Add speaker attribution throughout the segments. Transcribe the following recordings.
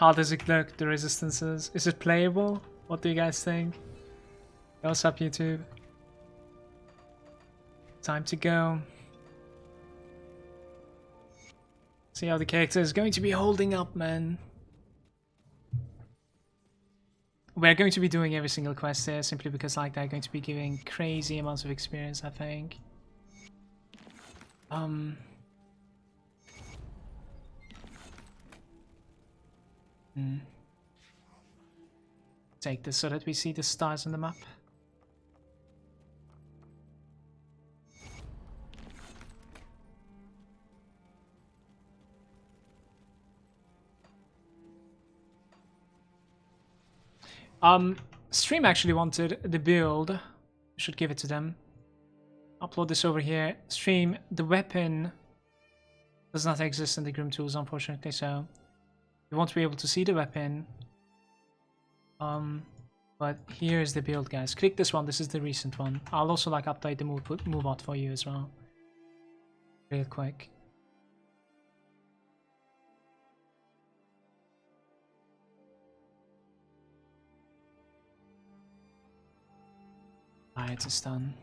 Speaker 1: How does it look, the resistances? Is it playable? What do you guys think? What's up, YouTube? Time to go. See how the character is going to be holding up, man. We're going to be doing every single quest here simply because like they're going to be giving crazy amounts of experience, I think. Take this so that we see the stars on the map. Stream actually wanted the build. Should give it to them. Upload this over here. Stream, the weapon does not exist in the Grimtools, unfortunately, so you won't be able to see the weapon. But here is the build, guys. Click this one. This is the recent one. I'll also like update the move out for you as well. Real quick. Alright, it's done.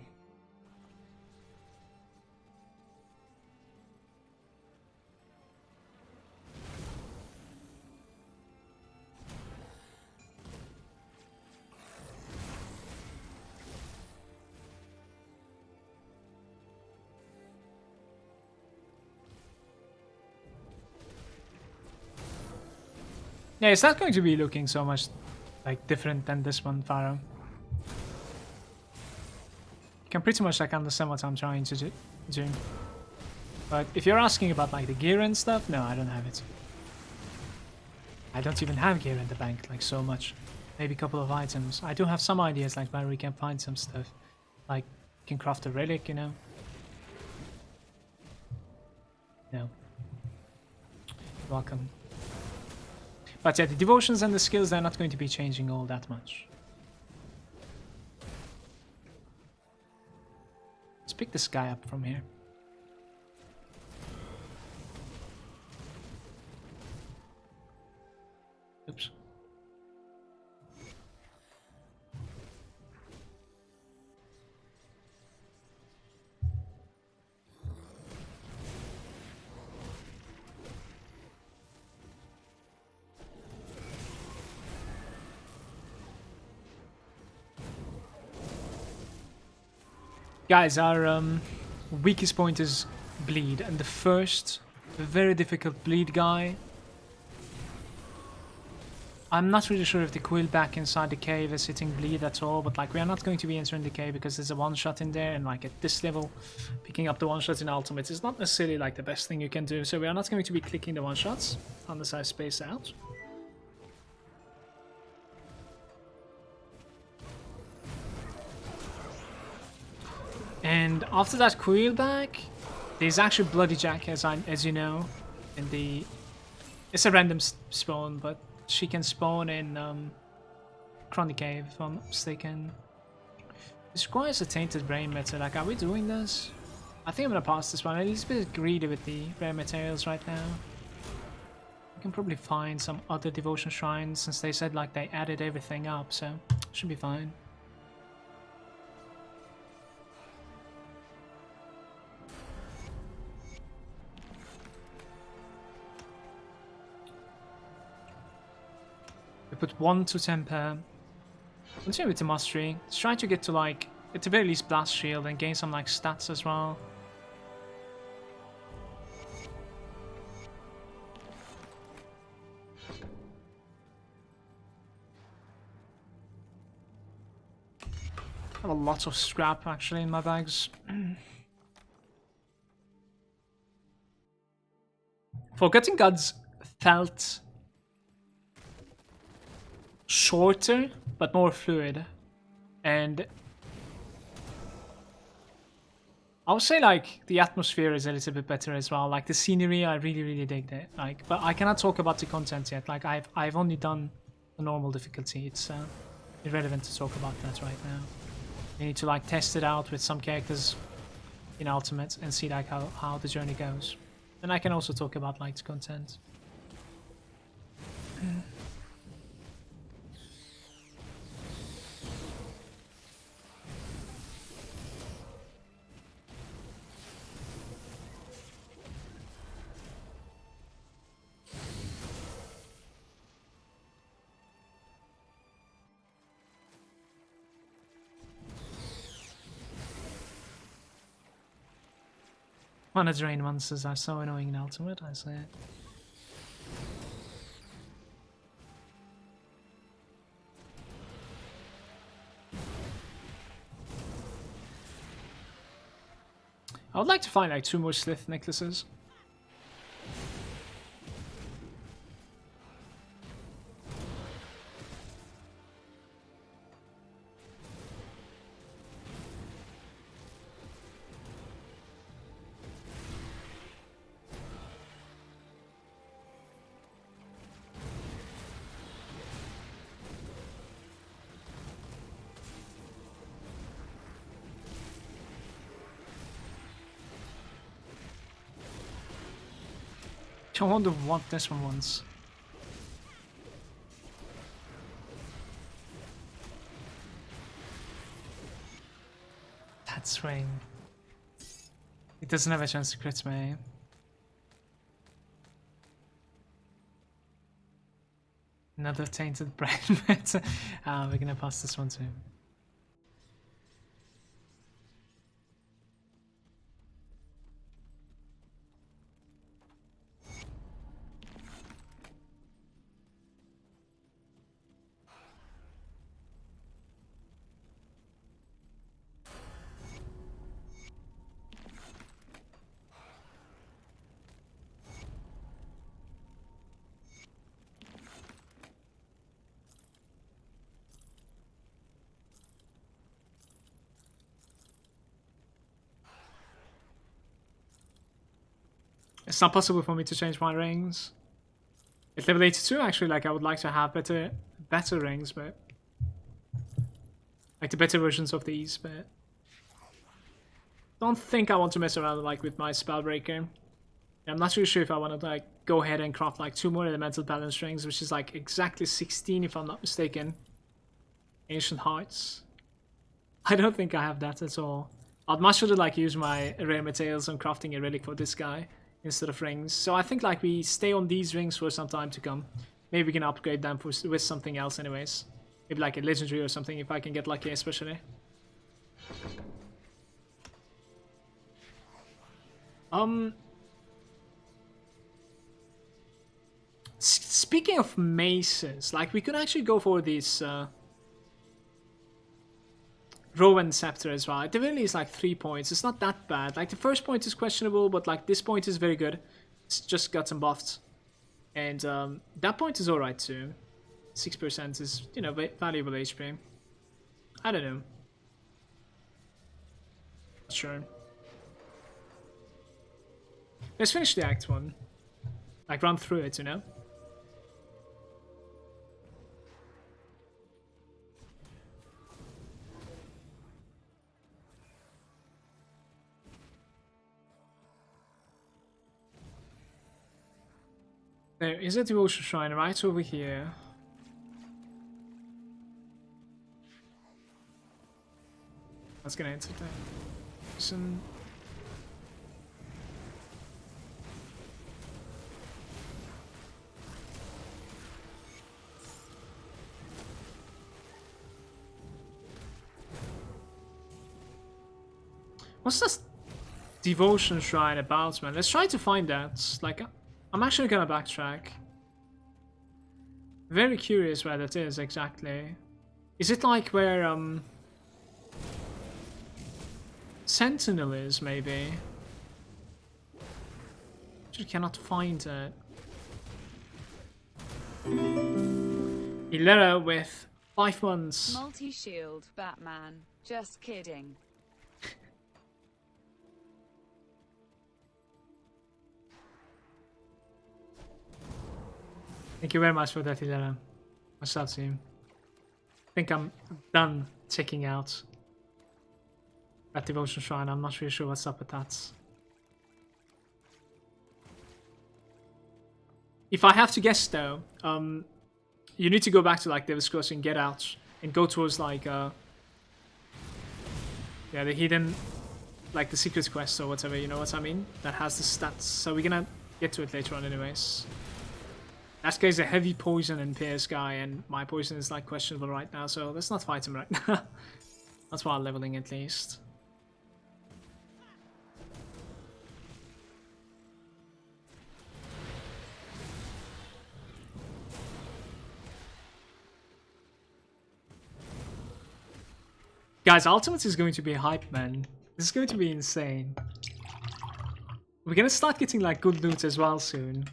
Speaker 1: Yeah, it's not going to be looking so much like different than this one, Pharaoh. You can pretty much like understand what I'm trying to do. But if you're asking about like the gear and stuff, no, I don't have it. I don't even have gear in the bank, like so much. Maybe a couple of items. I do have some ideas like where we can find some stuff. Like, you can craft a relic, you know? No. Welcome. But yeah, the devotions and the skills, they're not going to be changing all that much. Let's pick this guy up from here. Oops. Guys, our weakest point is bleed, and the first very difficult bleed guy, I'm not really sure if the quill back inside the cave is hitting bleed at all, but like we are not going to be entering the cave because there's a one-shot in there, and like at this level picking up the one-shot in ultimate is not necessarily like the best thing you can do, so we are not going to be clicking the one-shots unless I space out. And after that quill back, there's actually Bloody Jack, as you know, in the... It's a random spawn, but she can spawn in Chronic Cave, if I'm not mistaken. This requires a Tainted Brain Matter. Like, are we doing this? I think I'm gonna pass this one. I'm a little bit greedy with the rare materials right now. We can probably find some other devotion shrines, since they said like they added everything up, so should be fine. We put 1 to temper. Continue with the mastery. Let's try to get to like, at the very least, blast shield and gain some like stats as well. I have a lot of scrap actually in my bags. Forgotten Gods felt shorter but more fluid, and I would say like the atmosphere is a little bit better as well. Like the scenery, I really dig that. Like, but I cannot talk about the content yet. Like I've only done the normal difficulty. It's irrelevant to talk about that right now. You need to like test it out with some characters in Ultimate and see like how the journey goes. And I can also talk about like the content. One of the drain monsters are so annoying in Ultimate, I say. I would like to find like 2 more Slith necklaces. I wonder what this one wants. That's swing. It doesn't have a chance to crit me. Another tainted bread, but we're gonna pass this one too. It's not possible for me to change my rings. At level 82, actually, like I would like to have better rings, but like the better versions of these, but don't think I want to mess around like with my Spellbreaker. I'm not really sure if I want to like go ahead and craft like 2 more elemental balance rings, which is like exactly 16 if I'm not mistaken. Ancient Hearts. I don't think I have that at all. I'd much rather like use my rare materials on crafting a relic for this guy instead of rings. So I think like we stay on these rings for some time to come. Maybe we can upgrade them with something else anyways. Maybe like a legendary or something if I can get lucky especially. Speaking of maces, like we could actually go for these Rowan Scepter as well. At the very least like 3 points. It's not that bad. Like the first point is questionable, but like this point is very good. It's just got some buffs. And that point is alright too. 6% is, you know, valuable HP. I don't know. Sure. Let's finish the Act 1. Like run through it, you know? There is a Devotion Shrine right over here. That's gonna enter that. Some... What's this Devotion Shrine about, man? Let's try to find that. Like, I'm actually gonna backtrack. Very curious where that is exactly. Is it like where Sentinel is, maybe? Just cannot find it. Ilera with 5 months.
Speaker 2: Multi-shield, Batman. Just kidding.
Speaker 1: Thank you very much for that, Ilera. What's up, team? I think I'm done checking out that Devotion Shrine. I'm not really sure what's up with that. If I have to guess though, you need to go back to like Devil's Crossing, get out, and go towards like yeah, the hidden, like the secret quest or whatever, you know what I mean? That has the stats. So we're gonna get to it later on anyways. That guy's a heavy poison and pierce guy, and my poison is like questionable right now, so let's not fight him right now. That's while leveling at least. Guys, Ultimate is going to be hype, man. This is going to be insane. We're gonna start getting like good loot as well soon.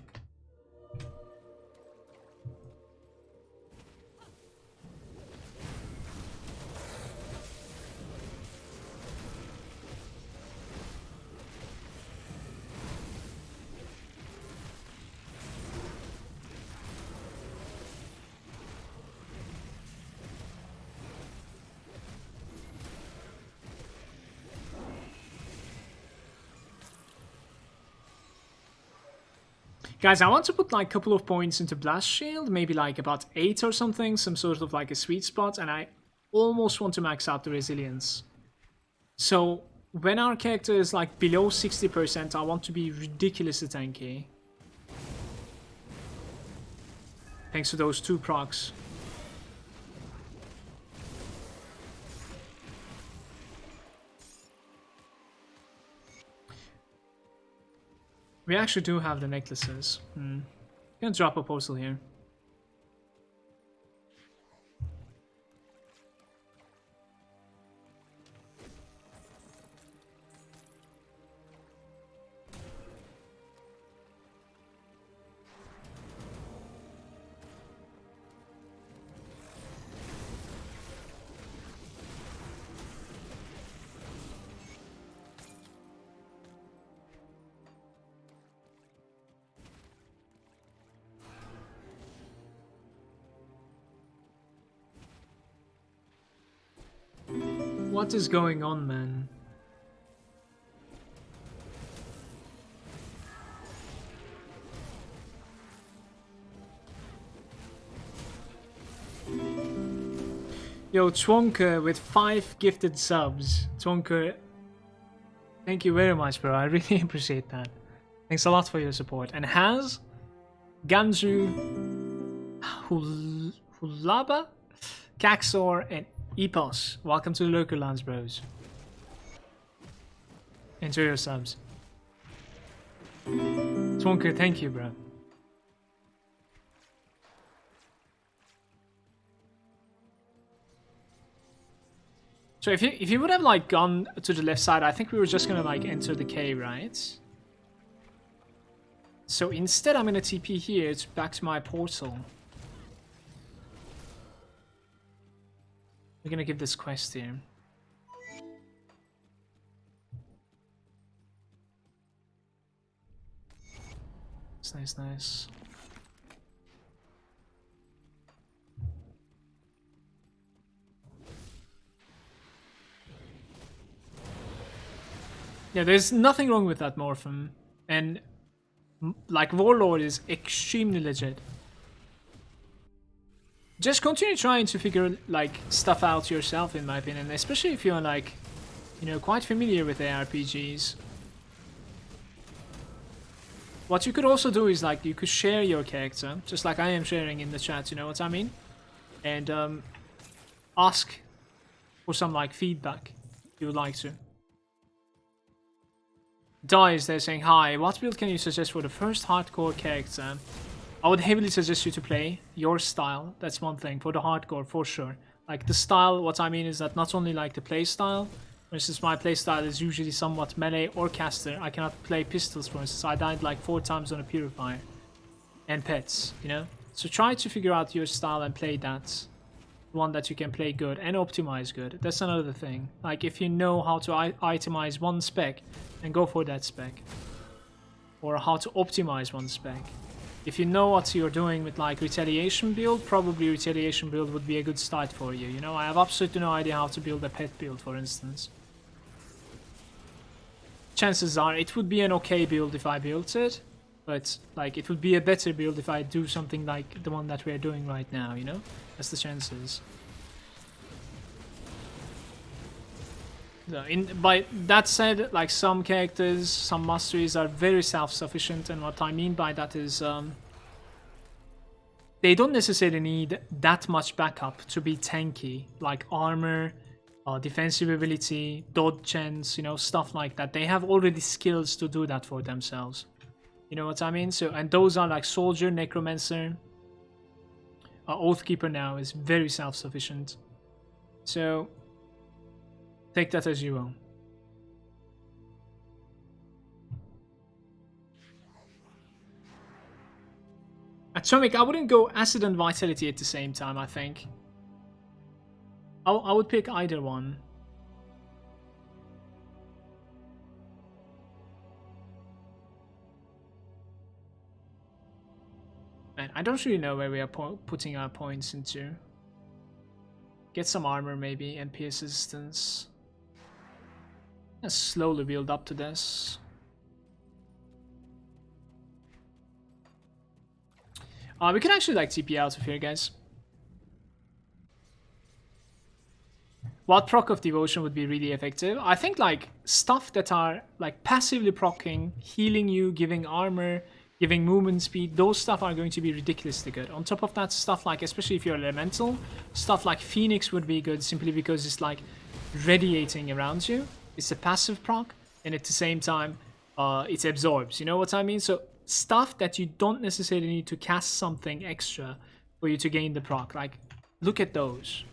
Speaker 1: Guys, I want to put like a couple of points into Blast Shield, maybe like about 8 or something, some sort of like a sweet spot, and I almost want to max out the resilience. So when our character is like below 60%, I want to be ridiculously tanky. Thanks to those 2 procs. We actually do have the necklaces. Gonna drop a postal here. What is going on, man? Yo, Twonker with 5 gifted subs. Twonker, thank you very much, bro. I really appreciate that. Thanks a lot for your support. And Haz, Ganju, Hulaba, Kaxor, and Epos, welcome to the local lands, bros. Enjoy your subs. Twonker, thank you, bro. So if you would have like gone to the left side, I think we were just gonna like enter the cave, right? So instead, I'm gonna TP here. It's back to my portal. We're gonna give this quest here. It's nice, nice. Yeah, there's nothing wrong with that Morphin. And like Warlord is extremely legit. Just continue trying to figure like stuff out yourself, in my opinion, especially if you're like, you know, quite familiar with ARPGs. What you could also do is like you could share your character, just like I am sharing in the chat, you know what I mean? And ask for some like feedback if you would like to. Dice, they're saying, hi, what build can you suggest for the first hardcore character? I would heavily suggest you to play your style. That's one thing for the hardcore, for sure. Like the style, what I mean is that not only like the play style. For instance, my play style is usually somewhat melee or caster. I cannot play pistols, for instance. I died like 4 times on a purifier. And pets, you know? So try to figure out your style and play that. One that you can play good and optimize good. That's another thing. Like if you know how to itemize one spec, then go for that spec. Or how to optimize one spec. If you know what you're doing with like retaliation build, probably retaliation build would be a good start for you. You know, I have absolutely no idea how to build a pet build, for instance. Chances are it would be an okay build if I built it, But like it would be a better build if I do something like the one that we're doing right now, you know? That's the chances. So by that said, like some characters, some masteries are very self-sufficient, and what I mean by that is they don't necessarily need that much backup to be tanky, like armor, defensive ability, dodge chance, you know, stuff like that. They have already skills to do that for themselves. You know what I mean? So, and those are like Soldier, Necromancer. Oathkeeper now is very self-sufficient. So, take that as you will. Atomic, I wouldn't go Acid and Vitality at the same time, I think. I would pick either one. Man, I don't really know where we are putting our points into. Get some armor maybe, and PS resistance. Let's slowly build up to this. We can actually like TP out of here, guys. What proc of Devotion would be really effective? I think like stuff that are like passively proccing, healing you, giving armor, giving movement speed, those stuff are going to be ridiculously good. On top of that, stuff like, especially if you're elemental, stuff like Phoenix would be good simply because it's like radiating around you. It's a passive proc, and at the same time, it absorbs, you know what I mean? So stuff that you don't necessarily need to cast something extra for you to gain the proc. Like, look at those.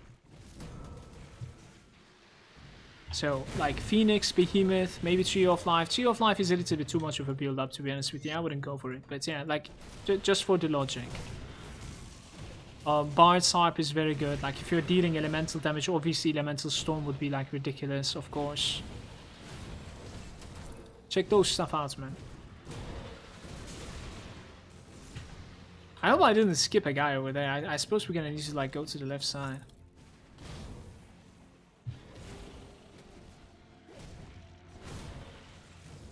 Speaker 1: So, like Phoenix, Behemoth, maybe Tree of Life. Tree of Life is a little bit too much of a build-up, to be honest with you. I wouldn't go for it. But yeah, like, just for the logic. Bard's Harp is very good. Like, if you're dealing elemental damage, obviously Elemental Storm would be, like, ridiculous, of course. Check those stuff out, man. I hope I didn't skip a guy over there. I suppose we're gonna need to, like, go to the left side.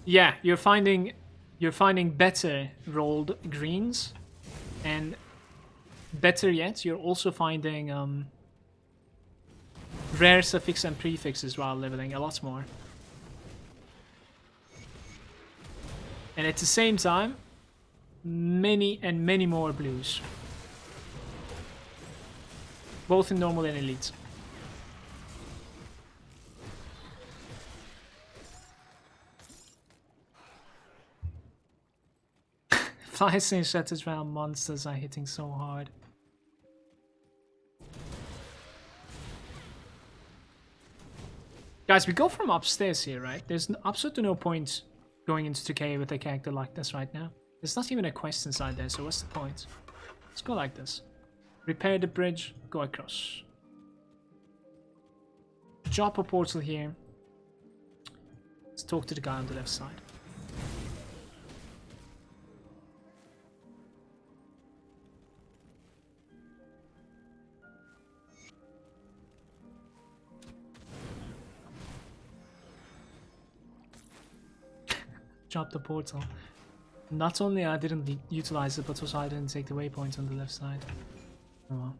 Speaker 1: Yeah, you're finding better rolled greens, and better yet, you're also finding rare suffix and prefixes while leveling a lot more. And at the same time, many and many more blues, both in normal and elite. Fly-Sing Shattered Realm monsters are hitting so hard. Guys, we go from upstairs here, right? There's absolutely no point going into the cave with a character like this right now. There's not even a quest inside there, so what's the point? Let's go like this. Repair the bridge, go across. Drop a portal here. Let's talk to the guy on the left side. Drop the portal. Not only I didn't utilize it, but also I didn't take the waypoint on the left side. Oh well.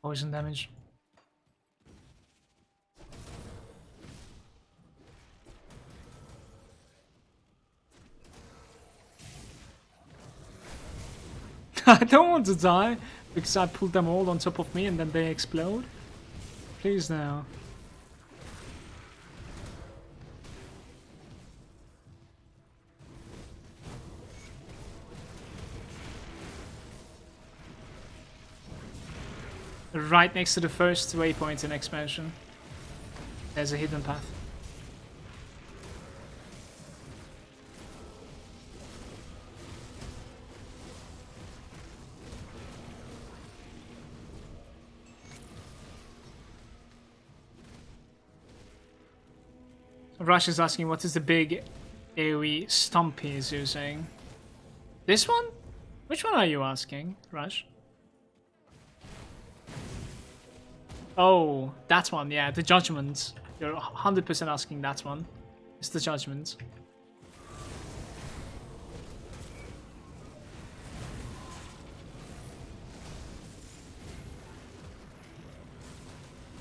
Speaker 1: Poison damage. I don't want to die because I pulled them all on top of me and then they explode. Please now. Right next to the first waypoint in expansion, there's a hidden path. Rush is asking what is the big AoE stump he is using. This one? Which one are you asking, Rush? Oh, that one, yeah, the Judgment. You're 100% asking that one. It's the Judgment.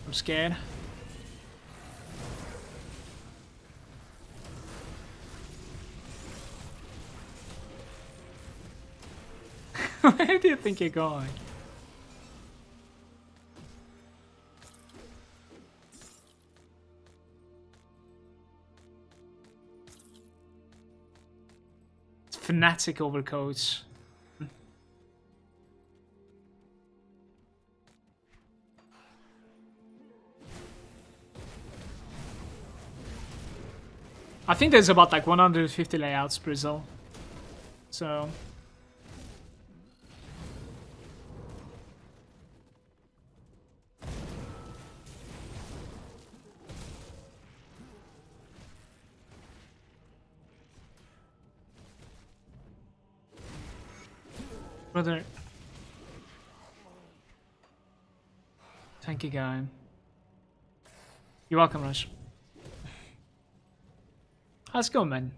Speaker 1: I'm scared. Where do you think you're going? It's Fnatic overcoats. I think there's about like 150 layouts, Brazil. So brother. Thank you, guy. You're welcome, Rush. How's it going, man?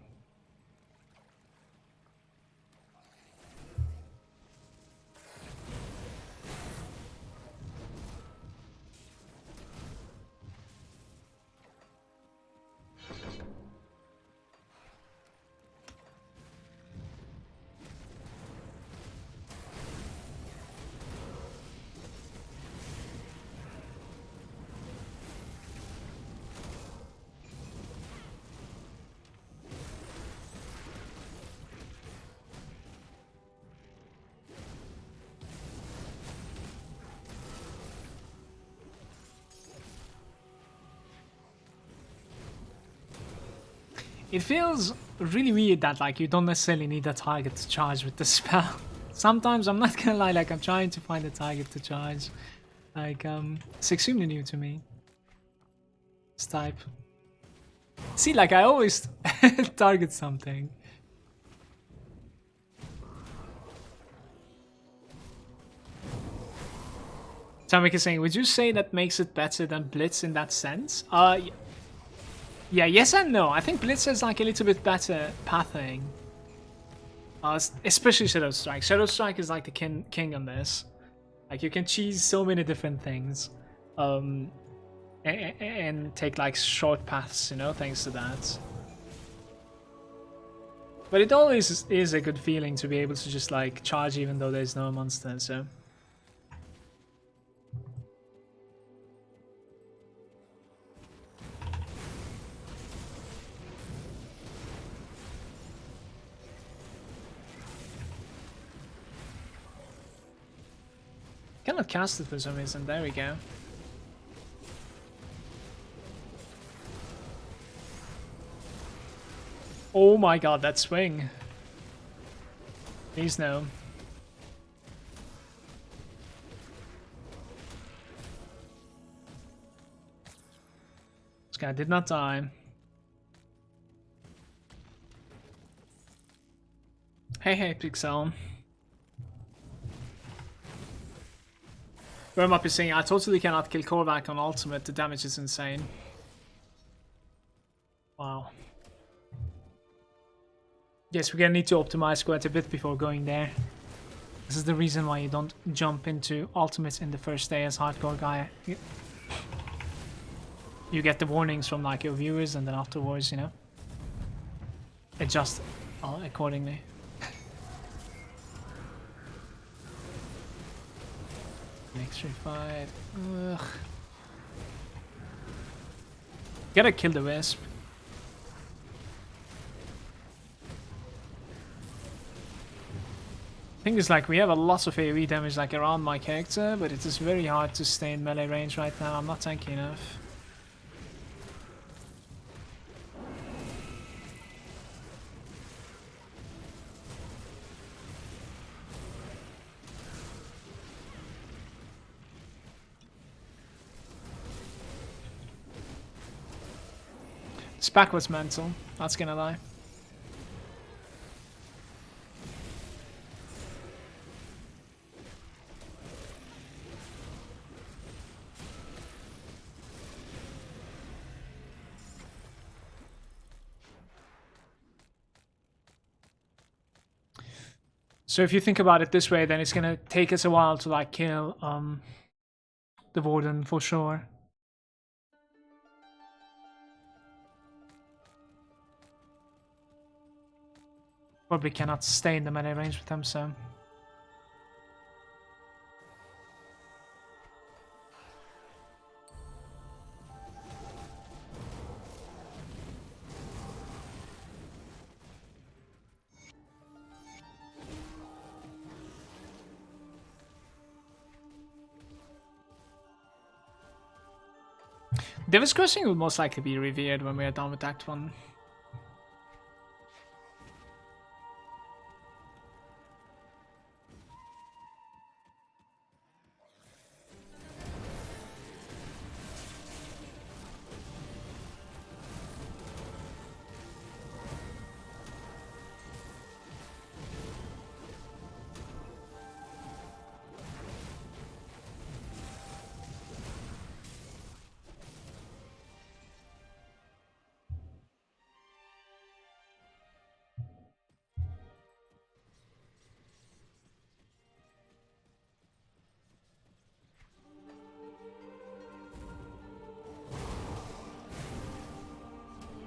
Speaker 1: It feels really weird that like you don't necessarily need a target to charge with the spell. Sometimes, I'm not gonna lie, like I'm trying to find a target to charge. Like it's extremely new to me. This type. See, like I always target something. Tamik is saying, would you say that makes it better than Blitz in that sense? Yeah, yes and no. I think Blitz has like a little bit better pathing. Especially Shadow Strike. Shadow Strike is like the king on this. Like you can cheese so many different things. And take like short paths, you know, thanks to that. But it always is a good feeling to be able to just like charge even though there's no monster, so. Cannot cast it for some reason. There we go. Oh my god, that swing. Please no. This guy did not die. Hey, Pixel. Burmup is saying, I totally cannot kill Korvac on ultimate, the damage is insane. Wow. Yes, we're gonna need to optimize quite a bit before going there. This is the reason why you don't jump into ultimates in the first day as hardcore guy. You get the warnings from like your viewers and then afterwards, you know, adjust accordingly. Extra fight. Ugh. Gotta kill the wisp. Thing is, like, we have a lot of AoE damage like around my character, but it is very hard to stay in melee range right now. I'm not tanky enough. This pack was mental, not gonna lie. So if you think about it this way, then it's gonna take us a while to like kill the Warden for sure. Probably cannot stay in the melee range with them, so. Devil's Crossing will most likely be revered when we are done with Act 1.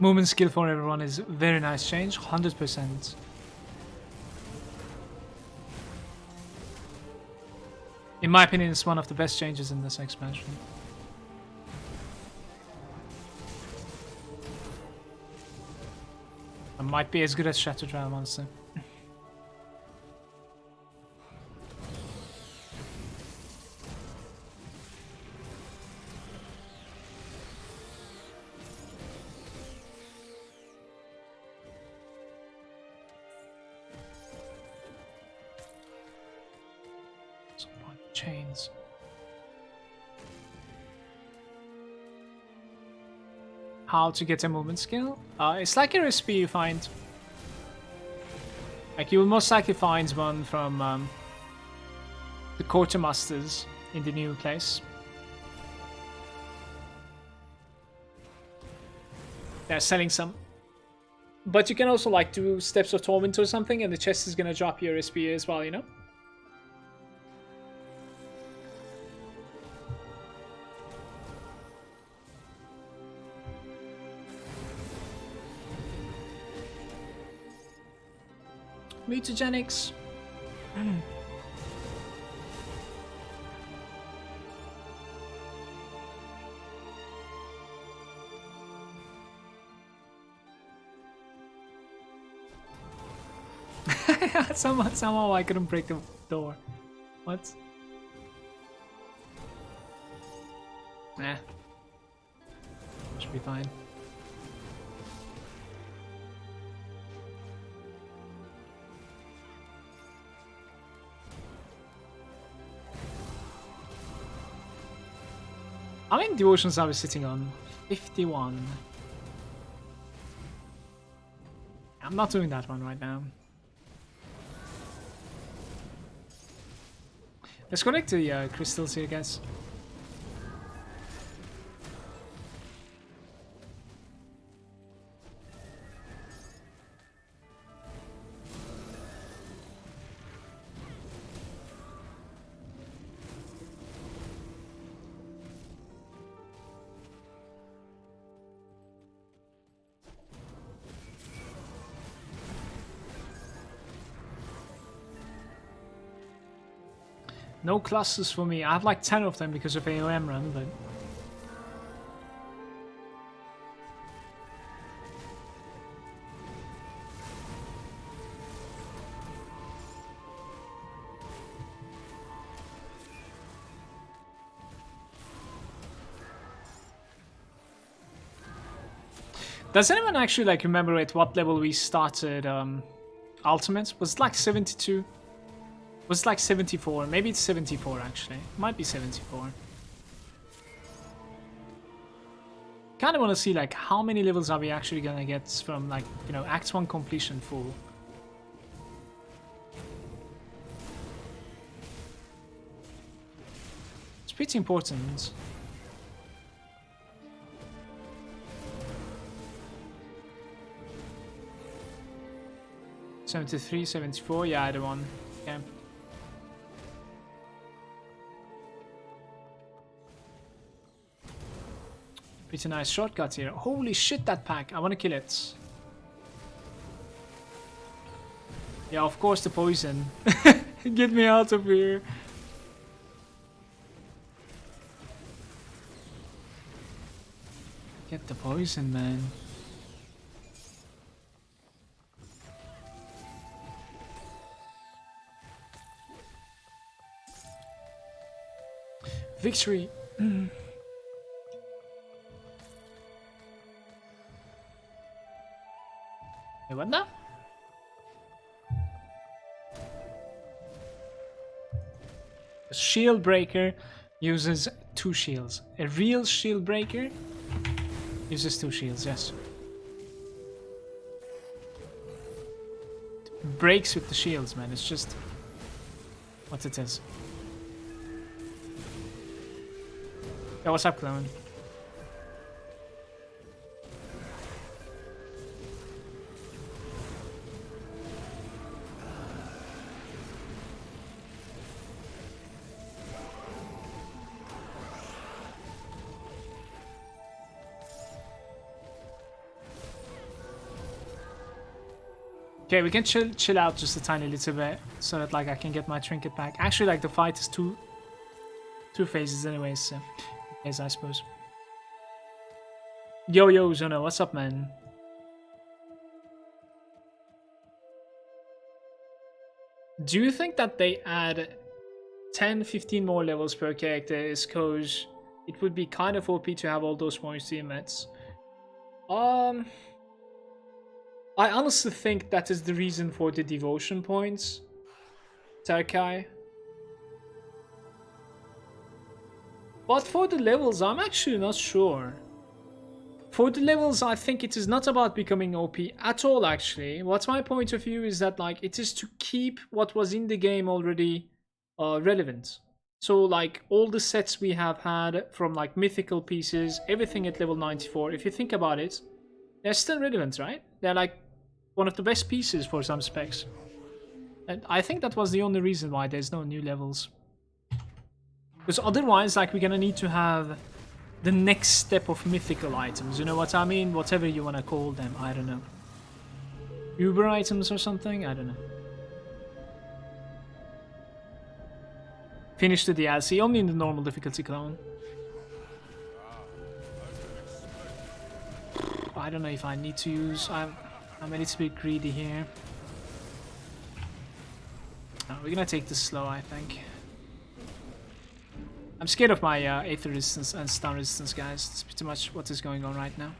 Speaker 1: Movement skill for everyone is a very nice change, 100%. In my opinion, it's one of the best changes in this expansion. It might be as good as Shadow Trial Monster. Chains. How to get a movement skill? It's like a recipe you find. Like, you will most likely find one from the quartermasters in the new place. They're selling some. But you can also like do Steps of Torment or something, and the chest is gonna drop your recipe as well, you know? Mutagenics. Somehow I couldn't break the door. What? Eh. Should be fine. How many devotions are we sitting on? 51. I'm not doing that one right now. Let's connect the crystals here, guys. No clusters for me. I have like 10 of them because of AOM run, but... Does anyone actually like remember at what level we started Ultimate? Was it like 72? Was it like 74? Maybe it's 74 actually. It might be 74. Kind of want to see like how many levels are we actually gonna get from like, you know, Act 1 completion full. It's pretty important. 73, 74, yeah, either one. Okay. Pretty nice shortcut here. Holy shit, that pack. I want to kill it. Yeah, of course the poison. Get me out of here. Get the poison, man. Victory. Wait, what now? A Shieldbreaker uses 2 shields. A real Shieldbreaker uses 2 shields, yes. It breaks with the shields, man. It's just what it is. Yo, what's up, clone? Okay, we can chill out just a tiny little bit so that like I can get my trinket back. Actually, like the fight is two phases anyways, so yes, I suppose. Yo, Zono, what's up, man? Do you think that they add 10-15 more levels per character is cause it would be kind of OP to have all those points to emits? I honestly think that is the reason for the devotion points, Tarkai. But for the levels, I'm actually not sure. For the levels, I think it is not about becoming OP at all, actually. What's my point of view is that like it is to keep what was in the game already relevant. So like all the sets we have had from like mythical pieces, everything at level 94, if you think about it, they're still relevant, right? They're like one of the best pieces for some specs. And I think that was the only reason why there's no new levels. Because otherwise, like, we're gonna need to have the next step of mythical items. You know what I mean? Whatever you wanna call them, I don't know. Uber items or something? I don't know. Finish the DLC, only in the normal difficulty, clone. I don't know if I need to use... I'm a little bit greedy here. No, we're gonna take this slow, I think. I'm scared of my Aether resistance and stun resistance, guys. That's pretty much what is going on right now.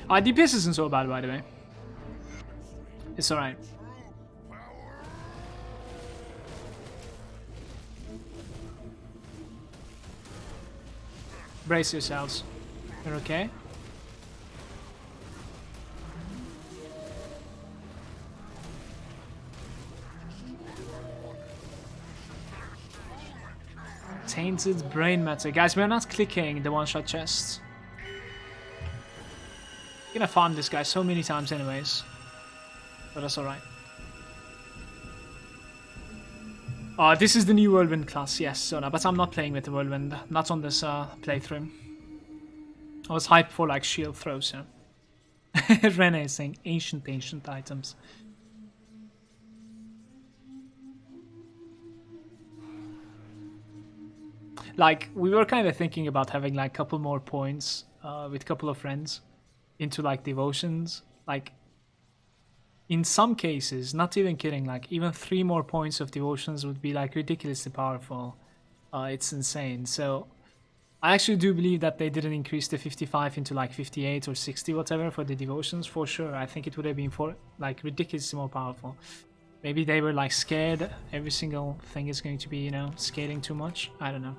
Speaker 1: DPS isn't so bad, by the way. It's alright. Brace yourselves. You're okay? Tainted brain matter. Guys, we're not clicking the one-shot chests. I'm gonna farm this guy so many times anyways. But that's alright. This is the new Whirlwind class, yes, Sona, but I'm not playing with the Whirlwind. Not on this playthrough. I was hyped for like shield throws, yeah. Rene is saying ancient items. Like, we were kind of thinking about having like a couple more points with a couple of friends into like devotions. Like, in some cases, not even kidding, like even 3 more points of devotions would be like ridiculously powerful. It's insane. So I actually do believe that they didn't increase the 55 into like 58 or 60 whatever for the devotions for sure. I think it would have been for like ridiculously more powerful. Maybe they were like scared every single thing is going to be, you know, scaling too much. I don't know.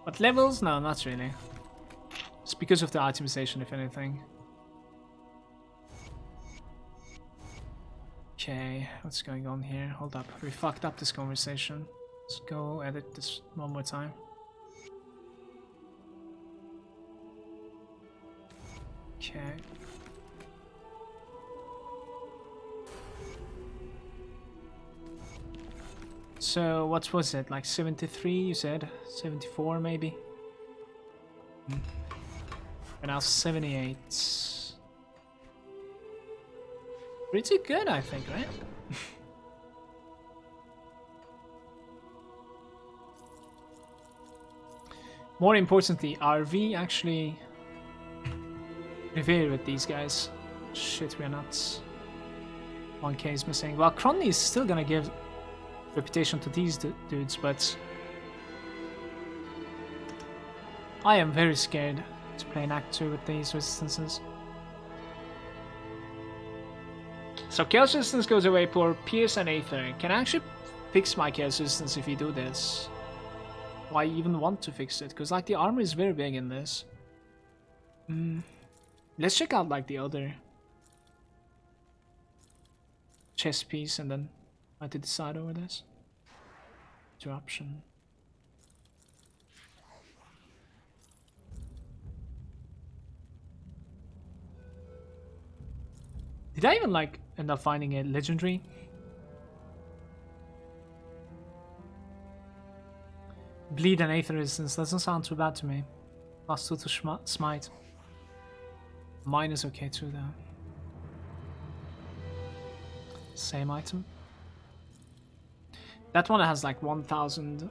Speaker 1: But levels? No, not really. It's because of the itemization, if anything. Okay, what's going on here? Hold up, we fucked up this conversation. Let's go edit this one more time. Okay. So, what was it? Like 73, you said? 74, maybe? And now 78. Pretty good, I think, right? More importantly, are we actually revered with these guys? Shit, we're not. 1k is missing. Well, Cronny is still gonna give reputation to these dudes, but I am very scared to play an Act 2 with these resistances. So Chaos Resistance goes away for Pierce and Aether. Can I actually fix my Chaos Resistance if you do this? Do I even want to fix it? Because like the armor is very big in this. Let's check out like the other chest piece and then try to decide over this. Interruption. Did I even like end up finding a legendary? Bleed and Aether Resistance doesn't sound too bad to me. +2 to smite. Mine is okay too though. Same item. That one has like 1000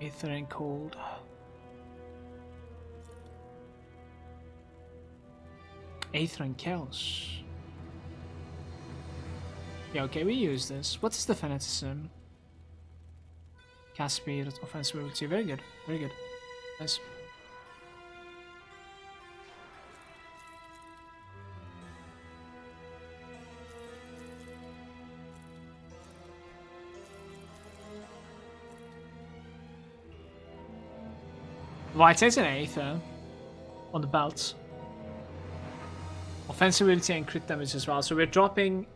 Speaker 1: Aether and Cold. Aether and Chaos. Yeah, okay, we use this. What's the fanaticism? Cast speed, offensive ability. Very good, very good. Nice. Right, it's an Aether on the belt. Offensive ability and crit damage as well. So we're dropping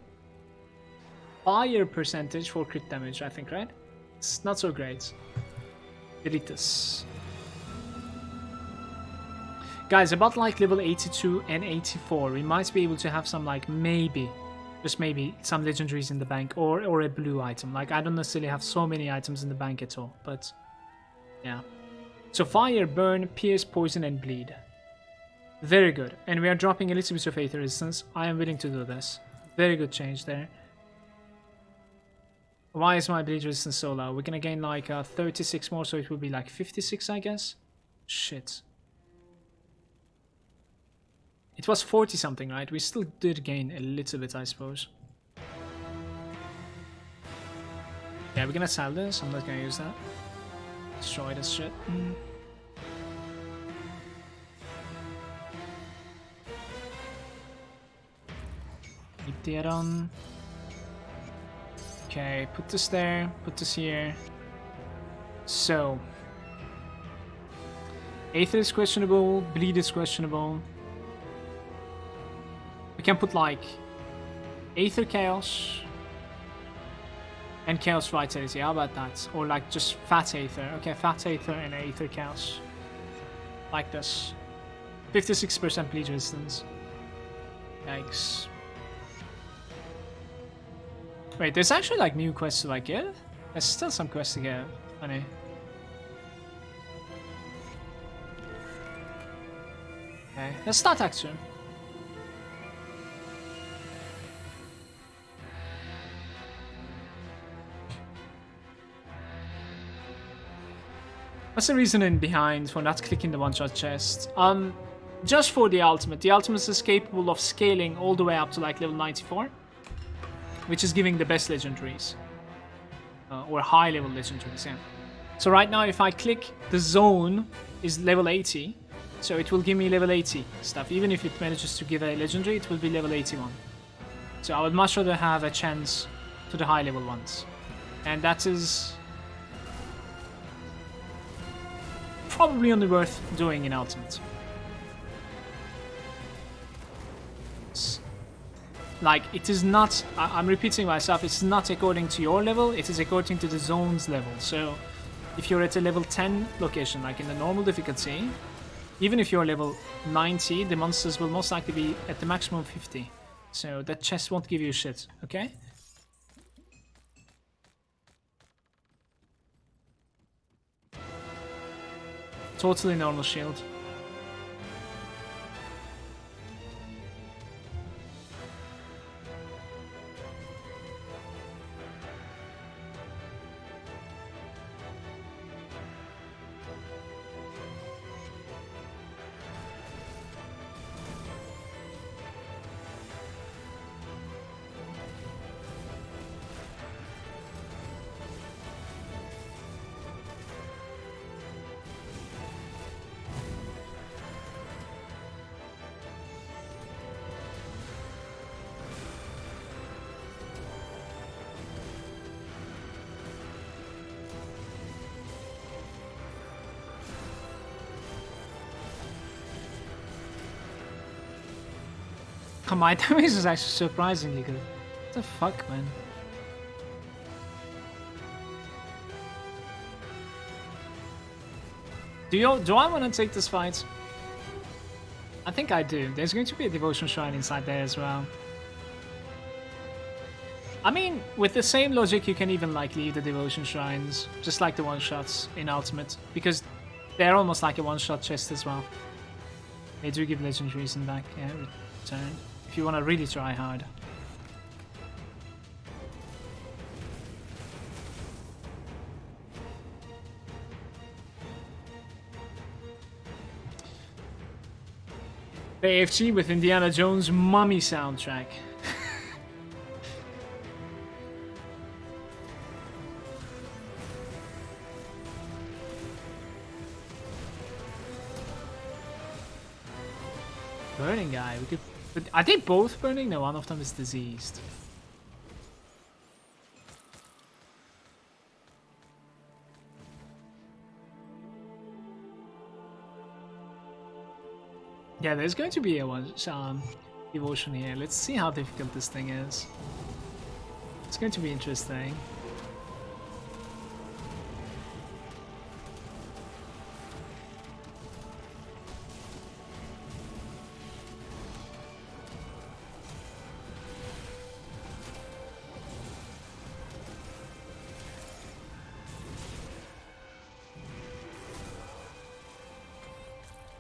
Speaker 1: fire percentage for crit damage, I think, right? It's not so great. Delete this. Guys, about like level 82 and 84, we might be able to have some like maybe, just maybe, some legendaries in the bank or a blue item. Like I don't necessarily have so many items in the bank at all, but yeah. So fire, burn, pierce, poison and bleed. Very good. And we are dropping a little bit of Aether Resistance. I am willing to do this. Very good change there. Why is my bleed resistance so low? We're gonna gain like 36 more, so it will be like 56, I guess. Shit. It was 40 something, right? We still did gain a little bit, I suppose. Yeah, we're gonna sell this. I'm not gonna use that. Destroy this shit. Keep that on. Okay, put this there, put this here. So, Aether is questionable, Bleed is questionable. We can put like Aether Chaos and Chaos Vitality, how about that? Or like just Fat Aether. Okay, Fat Aether and Aether Chaos. Like this. 56% bleed resistance. Yikes. Wait, there's actually like new quests to like give? There's still some quests to get. Funny. Okay, let's start action. What's the reasoning behind for not clicking the one-shot chest? Just for the ultimate. The ultimate is capable of scaling all the way up to like level 94, which is giving the best legendaries. Or high level legendaries, yeah. So right now if I click, the zone is level 80, so it will give me level 80 stuff. Even if it manages to give a legendary, it will be level 81. So I would much rather have a chance to the high level ones. And that is probably only worth doing in ultimate. Like, it is not, I'm repeating myself, it's not according to your level, it is according to the zone's level. So if you're at a level 10 location, like in the normal difficulty, even if you're level 90, the monsters will most likely be at the maximum 50. So that chest won't give you shit, okay? Totally normal shield. My damage is actually surprisingly good. What the fuck, man? Do I want to take this fight? I think I do. There's going to be a devotion shrine inside there as well. I mean, with the same logic, you can even like leave the devotion shrines, just like the one-shots in Ultimate, because they're almost like a one-shot chest as well. They do give legendaries in back, yeah, return. If you want to really try hard. The AFG with Indiana Jones' Mummy soundtrack. Burning guy, we could. But are they both burning? No, one of them is diseased. Yeah, there's going to be a one devotion here. Let's see how difficult this thing is. It's going to be interesting.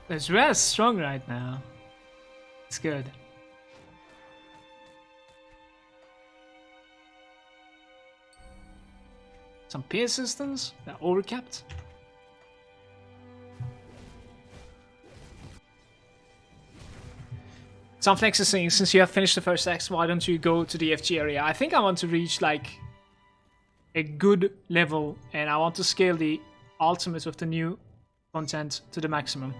Speaker 1: It's really strong right now. It's good. Some peer systems that are overcapped. Sunflex is saying, since you have finished the first X, why don't you go to the FG area? I think I want to reach like a good level, and I want to scale the ultimate of the new content to the maximum.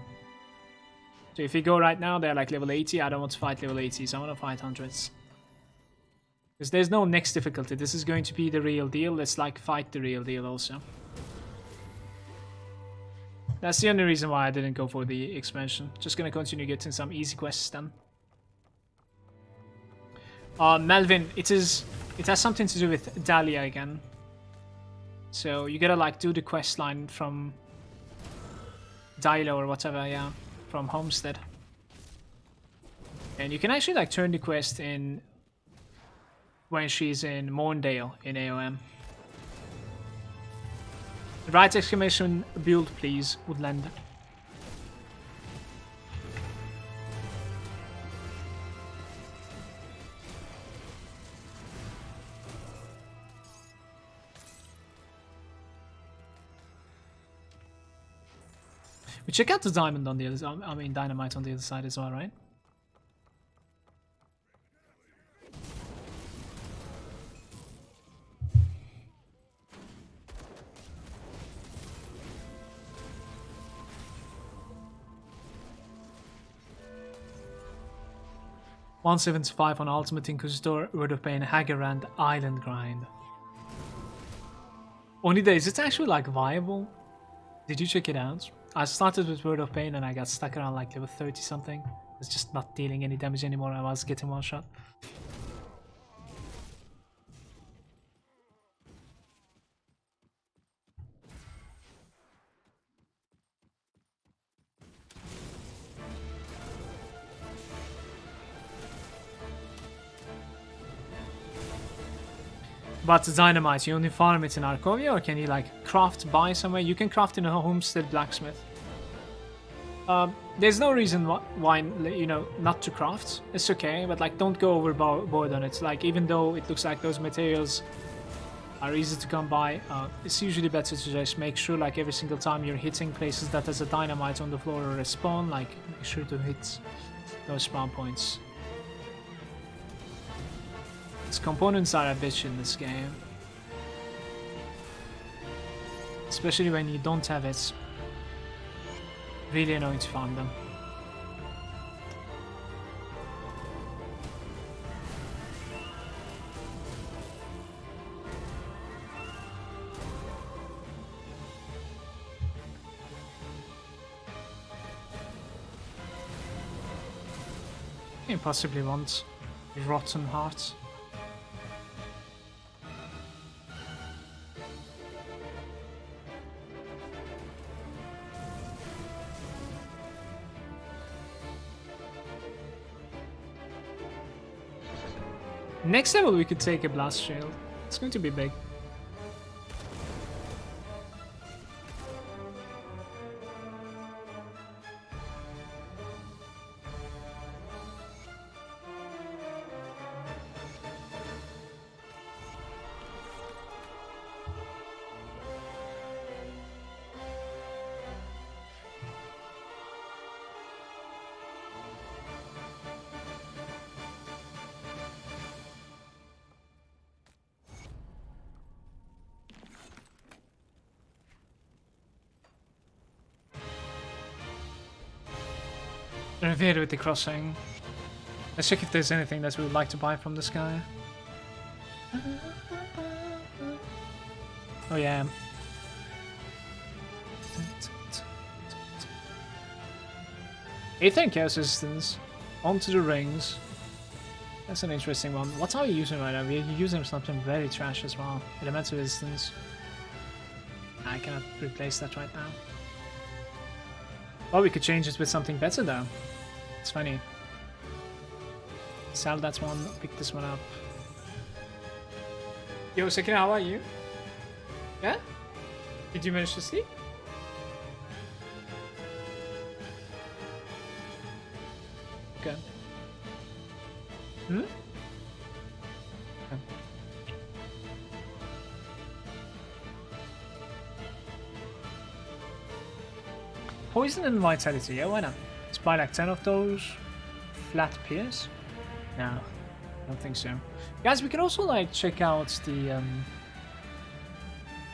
Speaker 1: So if you go right now, they're like level 80. I don't want to fight level 80, so I want to fight hundreds. Because there's no next difficulty. This is going to be the real deal. Let's like fight the real deal also. That's the only reason why I didn't go for the expansion. Just gonna continue getting some easy quests then. Melvin, it has something to do with Dahlia again. So you gotta like do the quest line from Dilo or whatever, yeah. From Homestead. And you can actually like turn the quest in when she's in Morndale in AOM. Right exclamation build please, Woodland. We check out the diamond on the other side. I mean, dynamite on the other side as well, right? $175 on Ultimate Inquisitor, Word of Pain, Hagerand, Island Grind. Only days, it's actually like viable. Did you check it out? I started with Word of Pain and I got stuck around like level 30 something. It's just not dealing any damage anymore. I was getting one shot. But the dynamite, you only farm it in Arkovia, or can you like craft, buy somewhere? You can craft in a homestead blacksmith. There's no reason why, you know, not to craft. It's okay, but like don't go overboard on it. Like even though it looks like those materials are easy to come by, it's usually better to just make sure like every single time you're hitting places that has a dynamite on the floor or a spawn, like make sure to hit those spawn points. Its components are a bitch in this game. Especially when you don't have it. Really annoying to farm them. You possibly want Rotten Heart. Next level we could take a blast shield. It's going to be big. Revere with the crossing. Let's check if there's anything that we would like to buy from this guy. Oh yeah. Aether and Chaos Resistance. Onto the rings. That's an interesting one. What are we using right now? We're using something very trash as well. Elemental Resistance. I cannot replace that right now. Oh, we could change it with something better though. It's funny. Sell that one, pick this one up. Yo, Sekina, how are you? Yeah? Did you manage to sleep? Okay. Hmm? Okay. Poison and Vitality, yeah, why not? Let's buy like 10 of those. Flat Pierce? No, I don't think so. Guys, we can also like check out the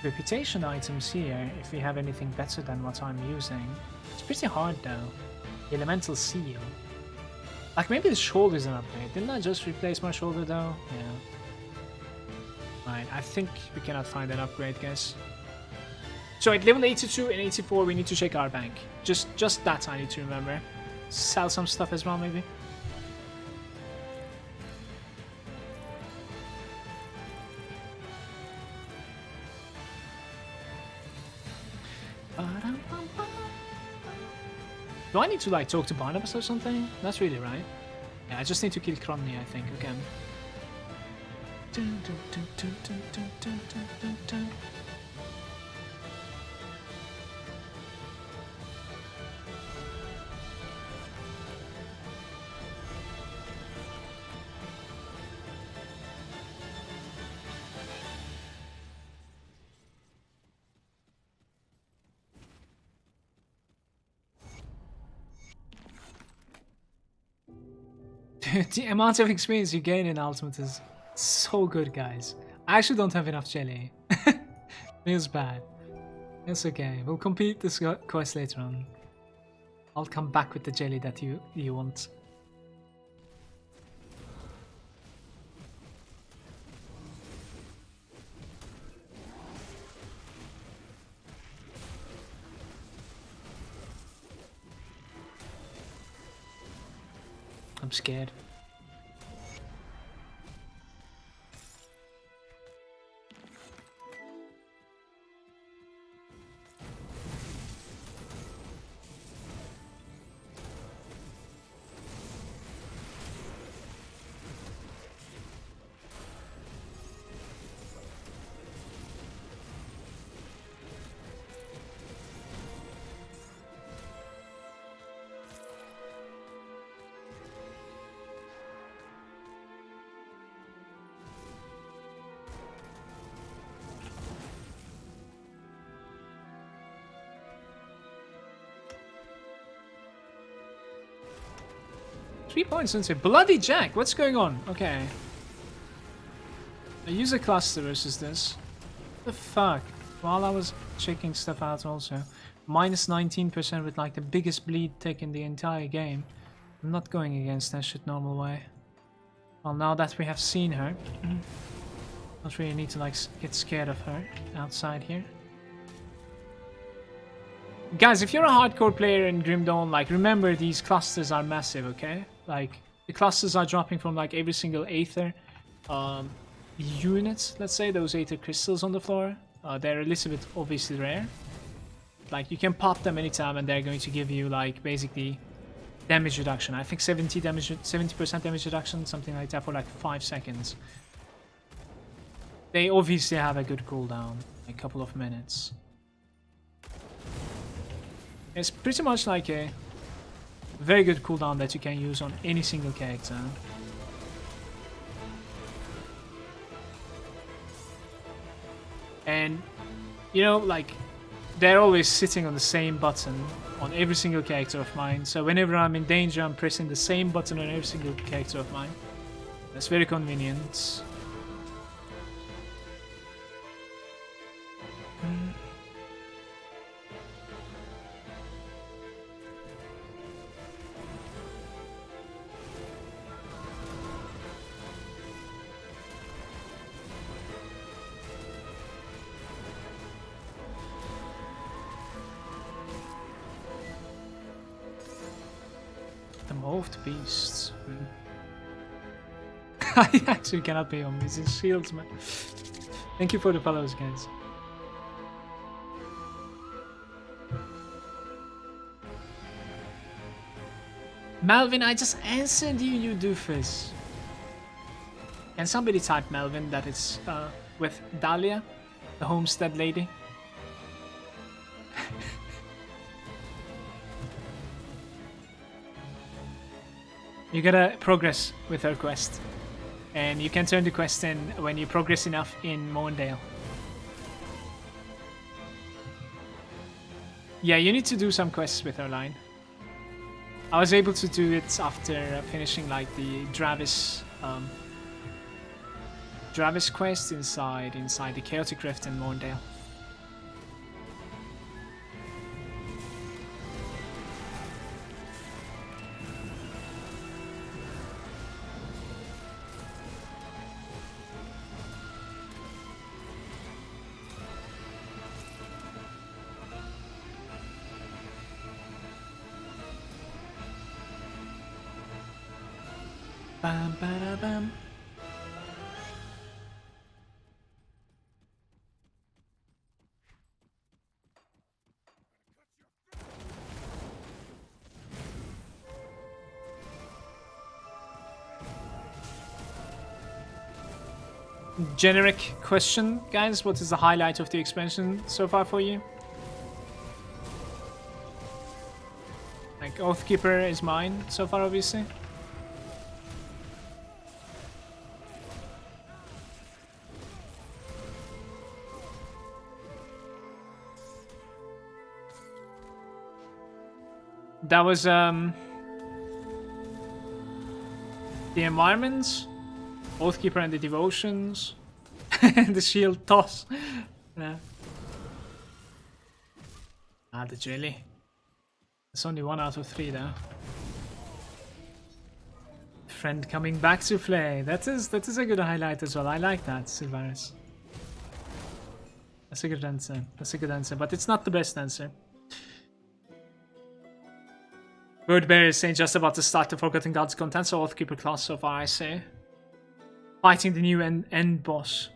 Speaker 1: reputation items here, if we have anything better than what I'm using. It's pretty hard though. The Elemental Seal. Like maybe the shoulder's an upgrade. Didn't I just replace my shoulder though? Yeah. Right, I think we cannot find an upgrade, guys. So at level 82 and 84 we need to check our bank. Just that I need to remember. Sell some stuff as well maybe. Do I need to like talk to Barnabas or something? That's really right. Yeah, I just need to kill Cromney, I think, again. The amount of experience you gain in Ultimate is so good, guys. I actually don't have enough jelly. Feels bad. It's okay. We'll complete this quest later on. I'll come back with the jelly that you want. I'm scared. Three points into Bloody Jack. What's going on? Okay. I use a cluster versus this. What the fuck? While I was checking stuff out also. Minus 19% with like the biggest bleed tick in the entire game. I'm not going against that shit normal way. Well, now that we have seen her. Don't really need to like get scared of her outside here. Guys, if you're a hardcore player in Grim Dawn, like remember these clusters are massive, okay? Like the clusters are dropping from like every single Aether unit, let's say, those Aether crystals on the floor. They're a little bit obviously rare. Like you can pop them anytime and they're going to give you like basically damage reduction. I think 70% damage reduction, something like that for like 5 seconds. They obviously have a good cooldown, a couple of minutes. It's pretty much like a very good cooldown that you can use on any single character. And, you know, like, they're always sitting on the same button on every single character of mine. So whenever I'm in danger, I'm pressing the same button on every single character of mine. That's very convenient. Moved beasts. I actually cannot pay on these shields, man. Thank you for the follows, guys. Melvin, I just answered you, you doofus. Can somebody type Melvin that it's with Dahlia, the homestead lady? You gotta progress with her quest. And you can turn the quest in when you progress enough in Mourndale. Yeah, you need to do some quests with her line. I was able to do it after finishing like the Dravis quest inside the Chaotic Rift in Mourndale. Bam, ba, bam. Generic question, guys. What is the highlight of the expansion so far for you? Like, Oathkeeper is mine so far, obviously. That was The environments, Oathkeeper and the devotions, and the shield toss. Yeah. Ah, the jelly. It's only 1 out of 3 though. Friend coming back to play. That is a good highlight as well. I like that, Sylvaris. That's a good answer. That's a good answer, but it's not the best answer. Birdbear is saying just about to start the Forgotten Gods content, so Oathkeeper class so far, I say. Fighting the new end boss.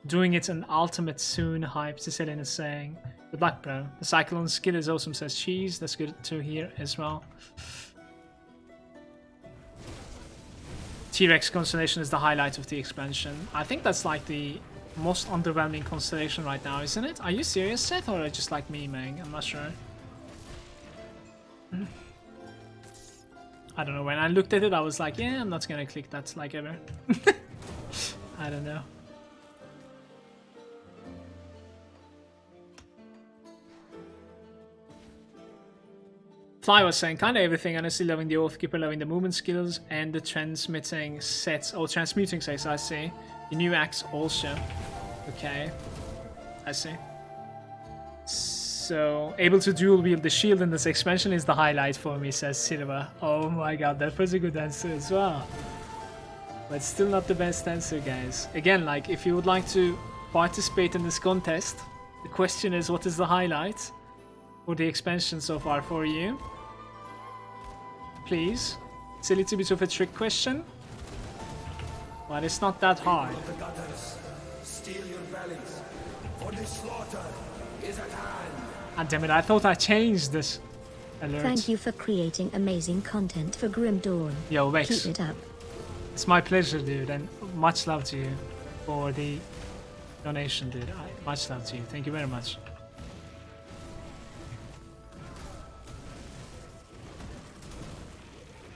Speaker 1: Doing it an ultimate soon hype, Cecilian is saying. Good luck, bro. The Cyclone skill is awesome, says Cheese. That's good to hear as well. T-Rex constellation is the highlight of the expansion. I think that's like the most underwhelming constellation right now, isn't it? Are you serious, Seth, or just like me, man? I'm not sure. I don't know, when I looked at it, I was like, yeah, I'm not gonna click that like ever. I don't know. Fly was saying kind of everything, honestly, loving the Oathkeeper, loving the movement skills, and the transmitting sets, or transmuting sets, I see. The new axe also. Okay, I see. So, able to dual wield the shield in this expansion is the highlight for me, says Silva. Oh my god, that was a good answer as well. But still not the best answer, guys. Again, like, if you would like to participate in this contest, the question is, what is the highlight for the expansion so far for you? Please. It's a little bit of a trick question, but it's not that hard.
Speaker 3: Steal your bellies, for the slaughter is at hand.
Speaker 1: Ah, damn it, I thought I changed this alert.
Speaker 4: Thank you for creating amazing content for Grim Dawn.
Speaker 1: Yo, Vex.
Speaker 4: Keep it up.
Speaker 1: It's my pleasure, dude, and much love to you for the donation, dude. Much love to you. Thank you very much.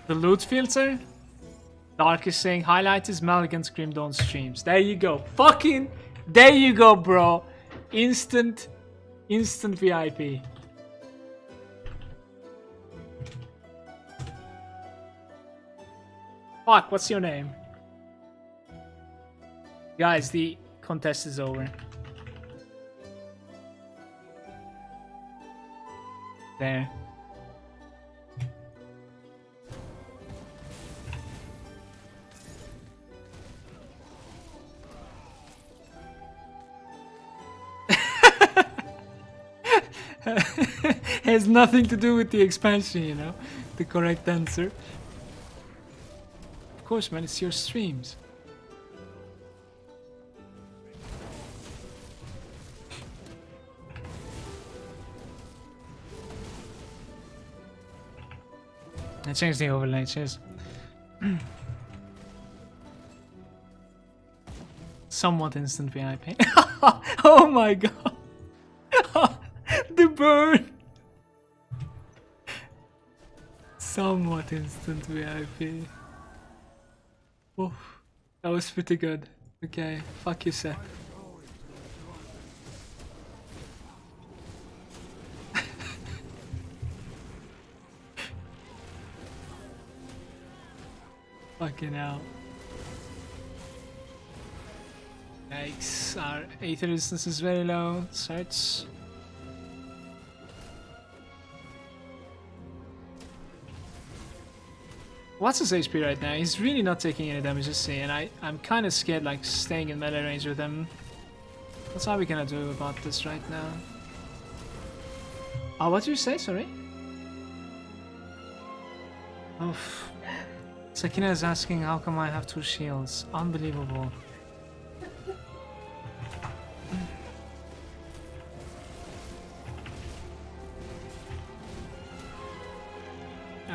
Speaker 1: The loot filter? Dark is saying highlight is Malagant's Grim Dawn streams. There you go. Fucking there you go, bro. Instant VIP. Fuck, what's your name? Guys, the contest is over. There. Has nothing to do with the expansion, you know? The correct answer. Of course, man, it's your streams. I changed the overlay, cheers. Somewhat instant VIP. Oh my god. The burn. Somewhat instant VIP. Oh, that was pretty good. Okay, fuck you, Seth. Fucking hell. Yikes, our Aether distance is very low. Search. What's his HP right now? He's really not taking any damage, you see, and I'm kind of scared, like, staying in melee range with him. What's are we gonna do about this right now? Oh, what did you say? Sorry? Oh, Sakina is asking how come I have 2 shields. Unbelievable.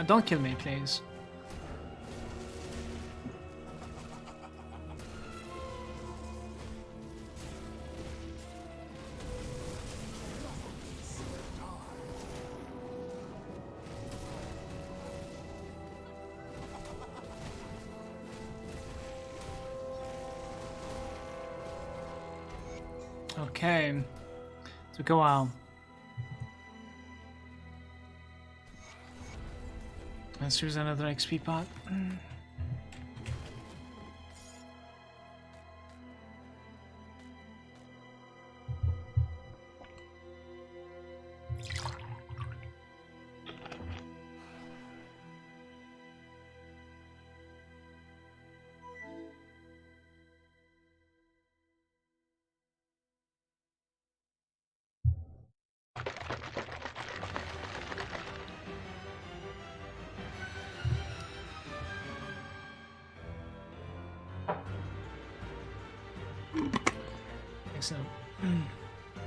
Speaker 1: Don't kill me, please. Okay, took a while. Let's use another XP pot. Excellent.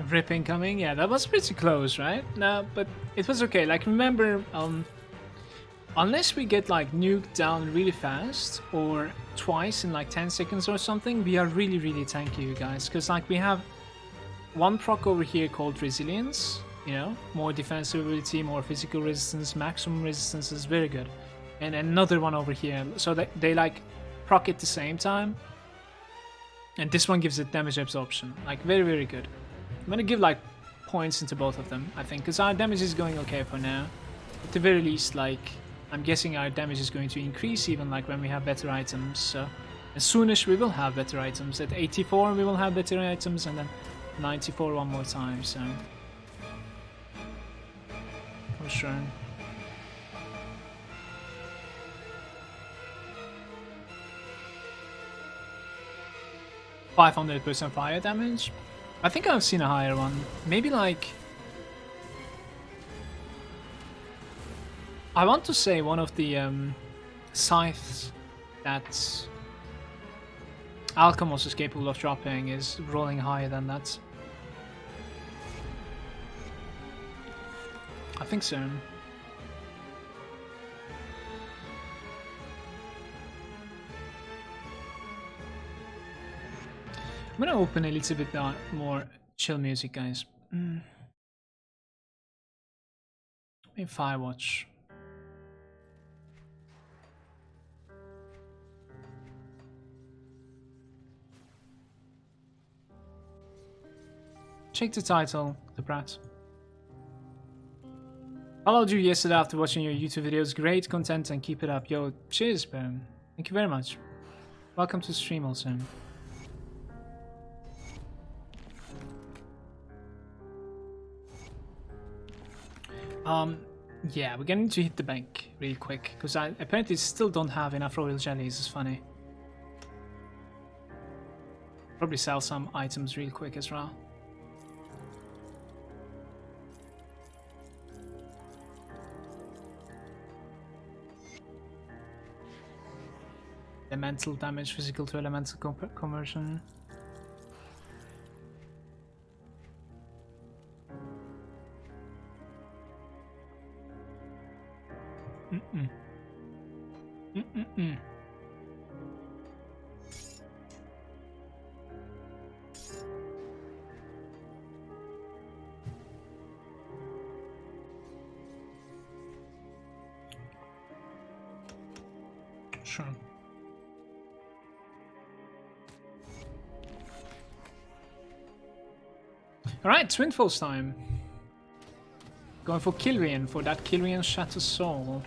Speaker 1: Rip incoming. Yeah, that was pretty close, right? No, but it was okay. Like, remember, unless we get like nuked down really fast or twice in like 10 seconds or something, we are really, really tanky, you guys. Because like we have one proc over here called Resilience, you know, more defensive ability, more physical resistance, maximum resistance is very good. And another one over here, so that they like proc at the same time. And this one gives it damage absorption, like very, very good. I'm gonna give like points into both of them, I think, because our damage is going okay for now. At the very least, like, I'm guessing our damage is going to increase even like when we have better items. So as soonish we will have better items. At 84 we will have better items, and then 94 one more time, so for sure. %500 fire damage. I think I've seen a higher one. Maybe like, I want to say one of the scythes that Alchemos is capable of dropping is rolling higher than that. I think so. I'm gonna open a little bit more chill music, guys. Maybe Firewatch. Check the title, The Brat. Followed you yesterday after watching your YouTube videos. Great content and keep it up. Yo, cheers, bro. Thank you very much. Welcome to the stream also. Yeah, we're gonna need to hit the bank really quick, because I apparently still don't have enough royal jellies. It's funny. Probably sell some items real quick as well. Elemental damage, physical to elemental conversion. Sure. Alright, Twin Falls time. Going for Kilrian for that Kilrian Shatter Soul.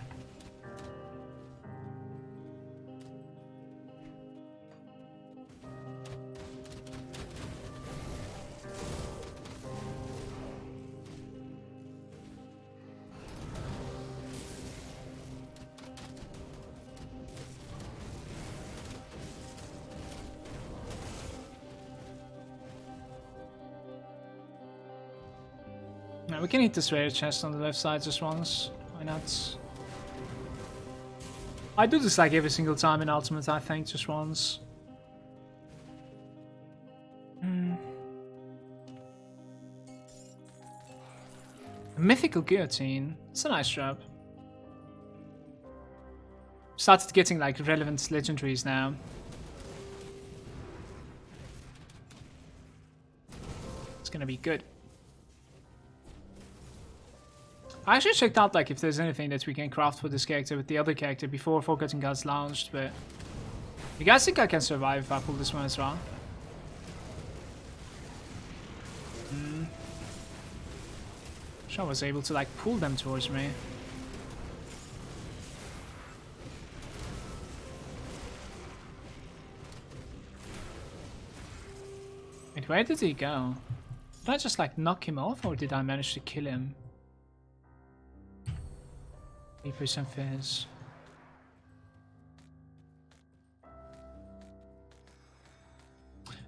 Speaker 1: Now we can hit this rare chest on the left side just once. Why not? I do this like every single time in Ultimate, I think, just once. A mythical guillotine. It's a nice job. Started getting like relevant legendaries now. It's gonna be good. I actually checked out like if there's anything that we can craft for this character with the other character before Forgotten Gods launched, but you guys think I can survive if I pull this one as well? Wish I was able to like pull them towards me. Wait, where did he go? Did I just like knock him off, or did I manage to kill him? 3% fizz.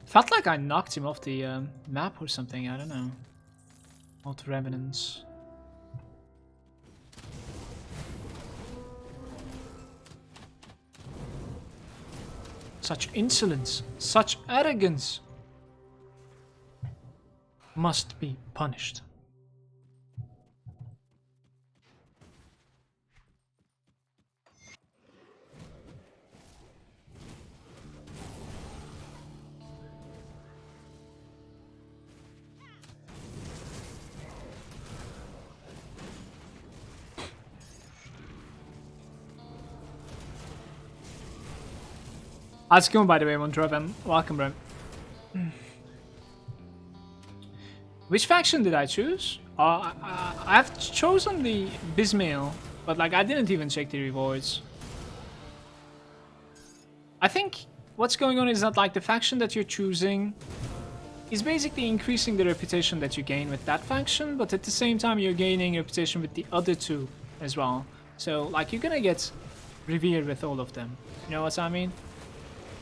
Speaker 1: Felt like I knocked him off the map or something, I don't know. Not revenants. Such insolence, such arrogance must be punished. How's it going, by the way, Montroven? Welcome, bro. Which faction did I choose? I've chosen the Bismail, but like I didn't even check the rewards. I think what's going on is that like the faction that you're choosing is basically increasing the reputation that you gain with that faction, but at the same time you're gaining reputation with the other two as well. So like you're gonna get revered with all of them. You know what I mean?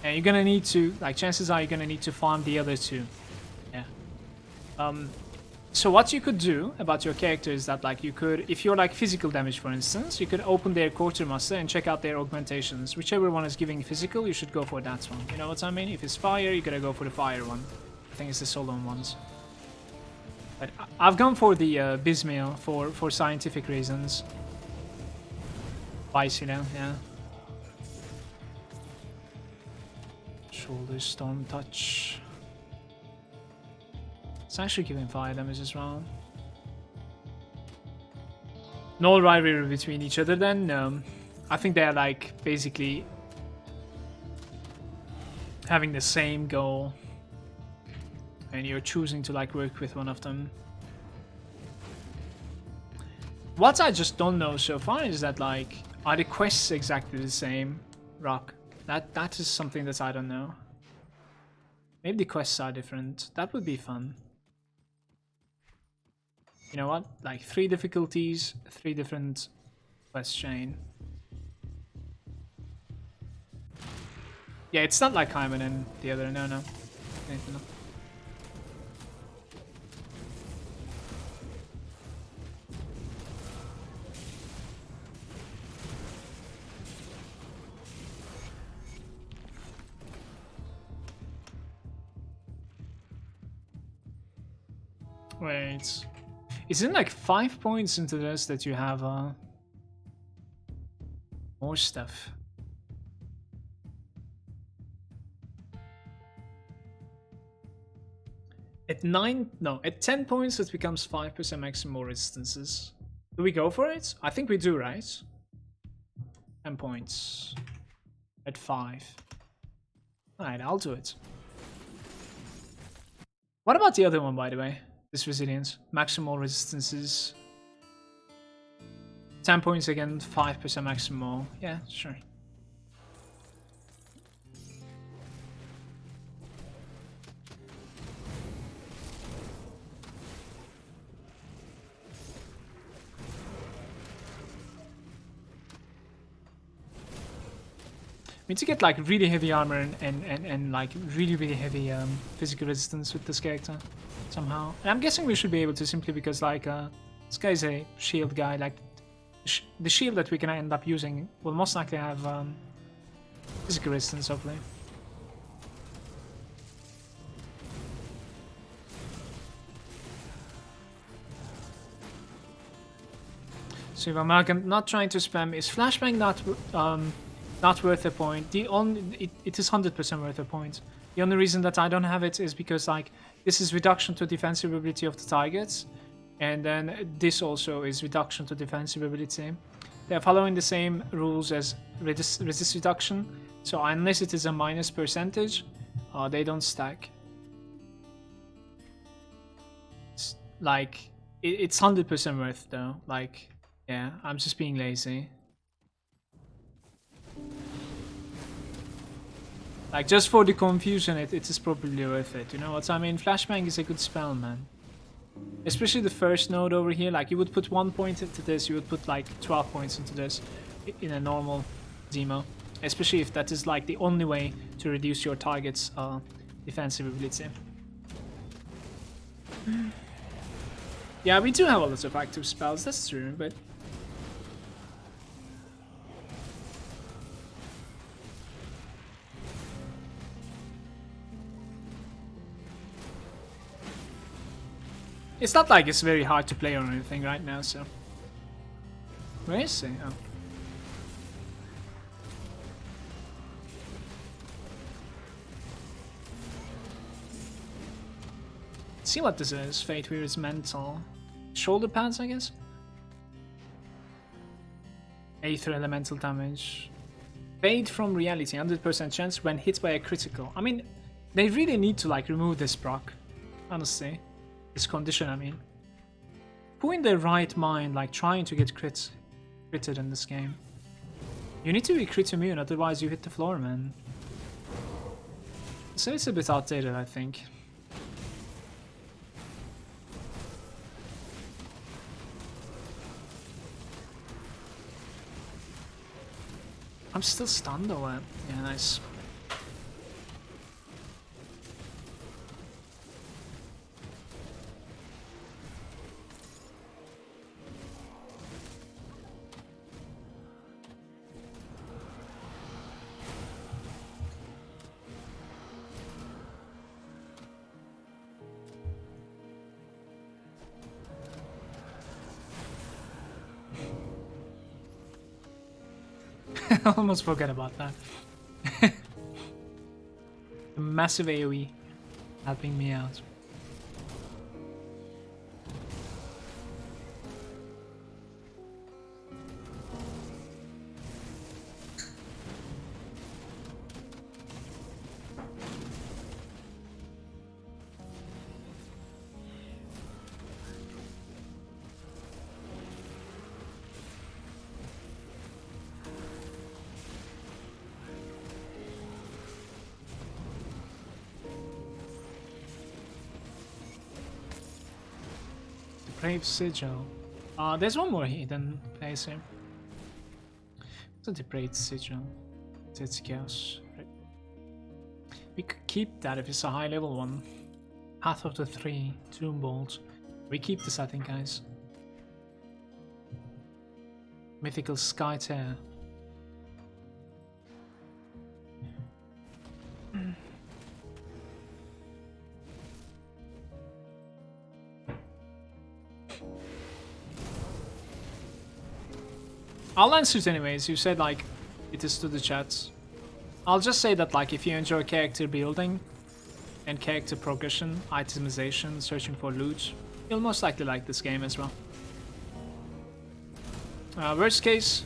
Speaker 1: And you're gonna need to, like, chances are you're gonna need to farm the other two. Yeah. So what you could do about your character is that, like, you could, if you're like physical damage, for instance, you could open their quartermaster and check out their augmentations. Whichever one is giving physical, you should go for that one. You know what I mean? If it's fire, you gotta go for the fire one. I think it's the solo ones. But I've gone for the Bismail for scientific reasons. Vice, you know, yeah. Shoulder storm touch. It's actually giving fire damage as well. No rivalry between each other then? No. I think they're like basically having the same goal. And you're choosing to like work with one of them. What I just don't know so far is that like, are the quests exactly the same? Rock. That is something that I don't know. Maybe the quests are different. That would be fun. You know what? Like 3 difficulties, 3 different quest chain. Yeah, it's not like Hyman and the other. No. No. Wait, isn't like 5 points into this that you have more stuff? At 10 points it becomes 5% maximum resistances. Do we go for it? I think we do, right? 10 points. At 5. Alright, I'll do it. What about the other one, by the way? This resilience. Maximal resistances. 10 points again, 5% maximal. Yeah, sure. We need to get like really heavy armor and like really heavy physical resistance with this character somehow. And I'm guessing we should be able to simply because like this guy's a shield guy. Like the shield that we can end up using will most likely have physical resistance, hopefully. So if I'm not trying to spam, is flashbang not worth a point? It is 100% worth a point. The only reason that I don't have it is because like this is reduction to defensive ability of the targets, and then this also is reduction to defensive ability. They're following the same rules as resist reduction, so unless it is a minus percentage, they don't stack. It's like it's 100% worth though. Like yeah, I'm just being lazy. Like, just for the confusion, it is probably worth it. You know what I mean? Flashbang is a good spell, man. Especially the first node over here, like you would put 1 point into this, you would put like 12 points into this in a normal demo. Especially if that is like the only way to reduce your target's defensive ability. Yeah, we do have a lot of active spells, that's true, but... It's not like it's very hard to play or anything right now, so... Where is he? Oh. Let's see what this is. Fate Weaver's Mental. Shoulder pads, I guess? Aether Elemental Damage. Fade from reality, 100% chance when hit by a critical. I mean, they really need to like remove this proc, honestly. This condition, I mean. Who in their right mind like trying to get critted in this game? You need to be crit immune, otherwise you hit the floor, man. So it's a bit outdated, I think. I'm still stunned though. Yeah, nice. I almost forgot about that. The massive AoE helping me out. Brave Sigil. There's one more hidden place here. It's a Depraved Sigil. It's chaos. We could keep that if it's a high level one. Path of the Three, Tomb Bolt. We keep this, I think, guys. Mythical Sky Tear. I'll answer it anyways. You said like it is to the chat. I'll just say that like if you enjoy character building and character progression, itemization, searching for loot, you'll most likely like this game as well. Worst case,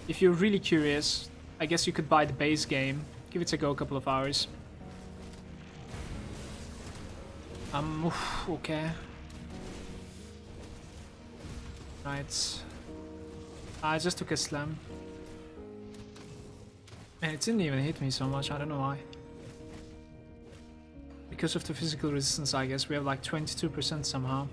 Speaker 1: if you're really curious, I guess you could buy the base game, give it a go a couple of hours. Okay. Right. I just took a slam. Man, it didn't even hit me so much, I don't know why. Because of the physical resistance, I guess we have like 22% somehow.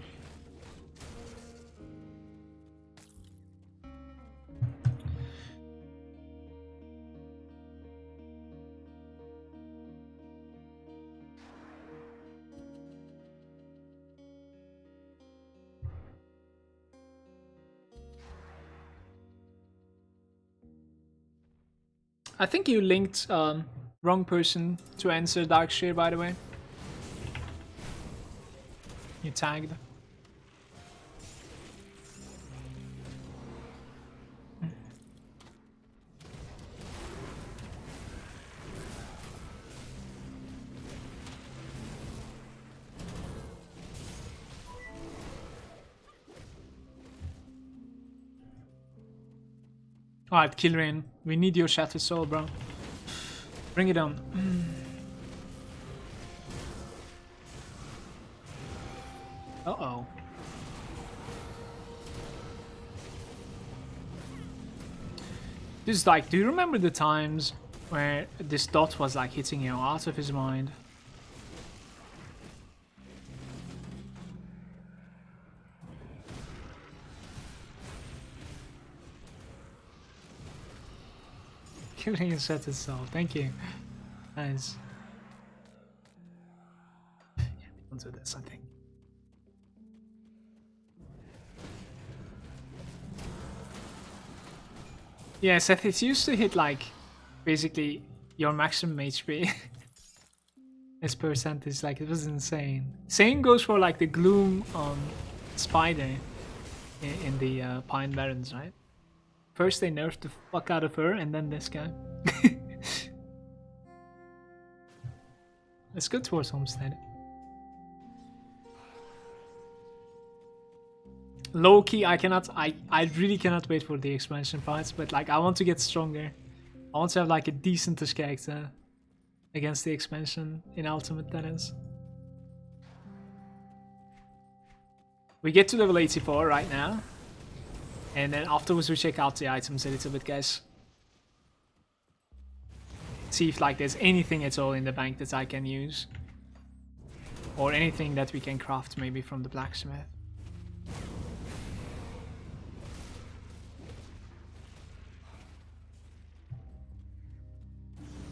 Speaker 1: I think you linked wrong person to answer Darkshire, by the way. You tagged. Alright, Kilrain, we need your Shattered Soul, bro. Bring it on. Uh-oh. This is like, do you remember the times where this dot was like hitting you out of his mind? Killing a shattered soul. Thank you. Nice. Yeah, we don't do this, I think. Yeah, Seth, it's used to hit like basically your maximum HP. This percentage, like, it was insane. Same goes for like the Gloom spider in the Pine Barrens, right? First they nerfed the fuck out of her, and then this guy. It's good towards Homestead. Low key, I really cannot wait for the expansion parts, but like I want to get stronger. I want to have like a decentish character against the expansion in Ultimate, that is. We get to level 84 right now, and then afterwards we check out the items a little bit, guys. See if like there's anything at all in the bank that I can use, or anything that we can craft maybe from the blacksmith.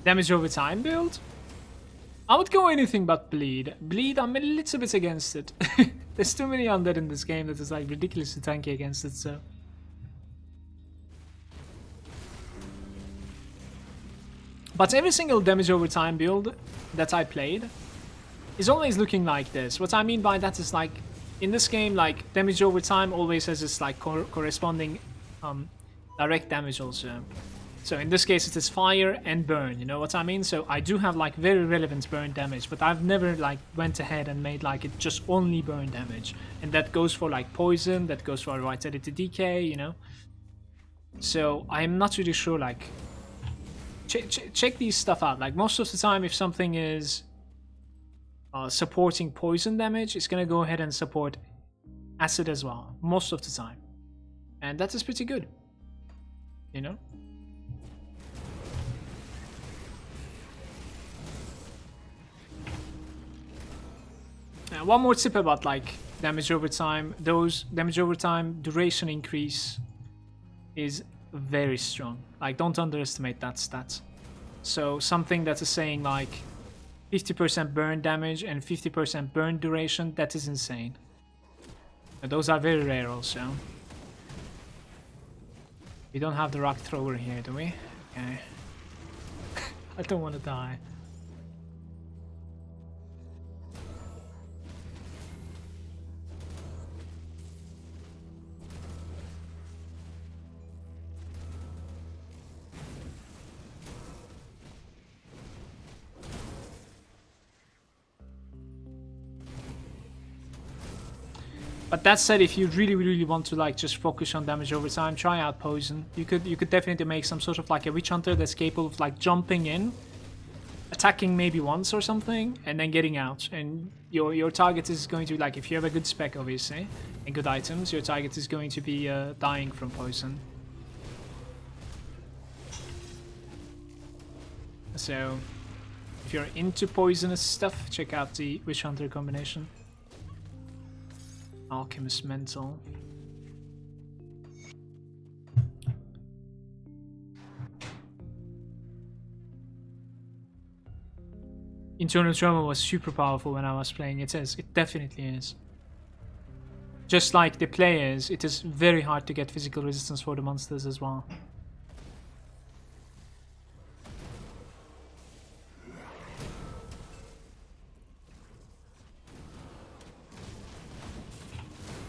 Speaker 1: Damage over time build? I would go anything but bleed. Bleed, I'm a little bit against it. There's too many undead in this game that is like ridiculously tanky against it, so. But every single damage over time build that I played is always looking like this. What I mean by that is like, in this game, like damage over time always has this like corresponding direct damage also. So in this case it is fire and burn, you know what I mean? So I do have like very relevant burn damage, but I've never like went ahead and made like it just only burn damage. And that goes for like poison, that goes for vitality decay, you know? So I'm not really sure, like, check these stuff out. Like most of the time if something is supporting poison damage, it's gonna go ahead and support acid as well, most of the time. And that is pretty good, you know? One more tip about like damage over time. Those damage over time duration increase is very strong. Like don't underestimate that stat. So something that is saying like 50% burn damage and 50% burn duration, that is insane. And those are very rare also. We don't have the rock thrower here, do we? Okay. I don't want to die. But that said, if you really want to like just focus on damage over time, try out poison. You could definitely make some sort of like a witch hunter that's capable of like jumping in, attacking maybe once or something, and then getting out. And your target is going to be like, if you have a good spec obviously and good items, your target is going to be dying from poison. So if you're into poisonous stuff, check out the witch hunter combination. Alchemist Mental. Internal Trauma was super powerful when I was playing. It is. It definitely is. Just like the players, it is very hard to get physical resistance for the monsters as well.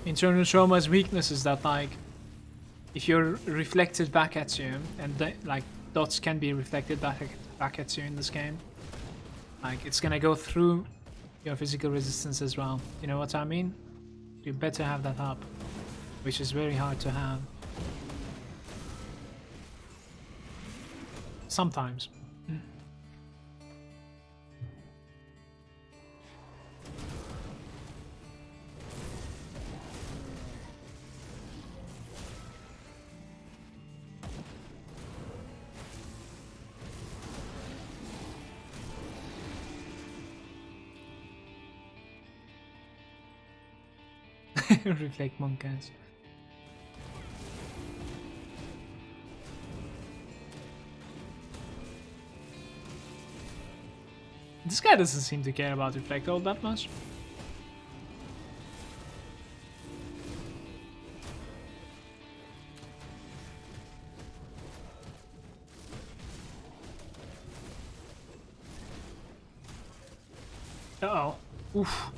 Speaker 1: Internal Trauma's weakness is that like if you're reflected back at you, and like dots can be reflected back at you in this game, like it's gonna go through your physical resistance as well. You know what I mean? You better have that up, which is very hard to have. Sometimes. Reflect monkeys. This guy doesn't seem to care about Reflect all that much. Uh-oh. Oof.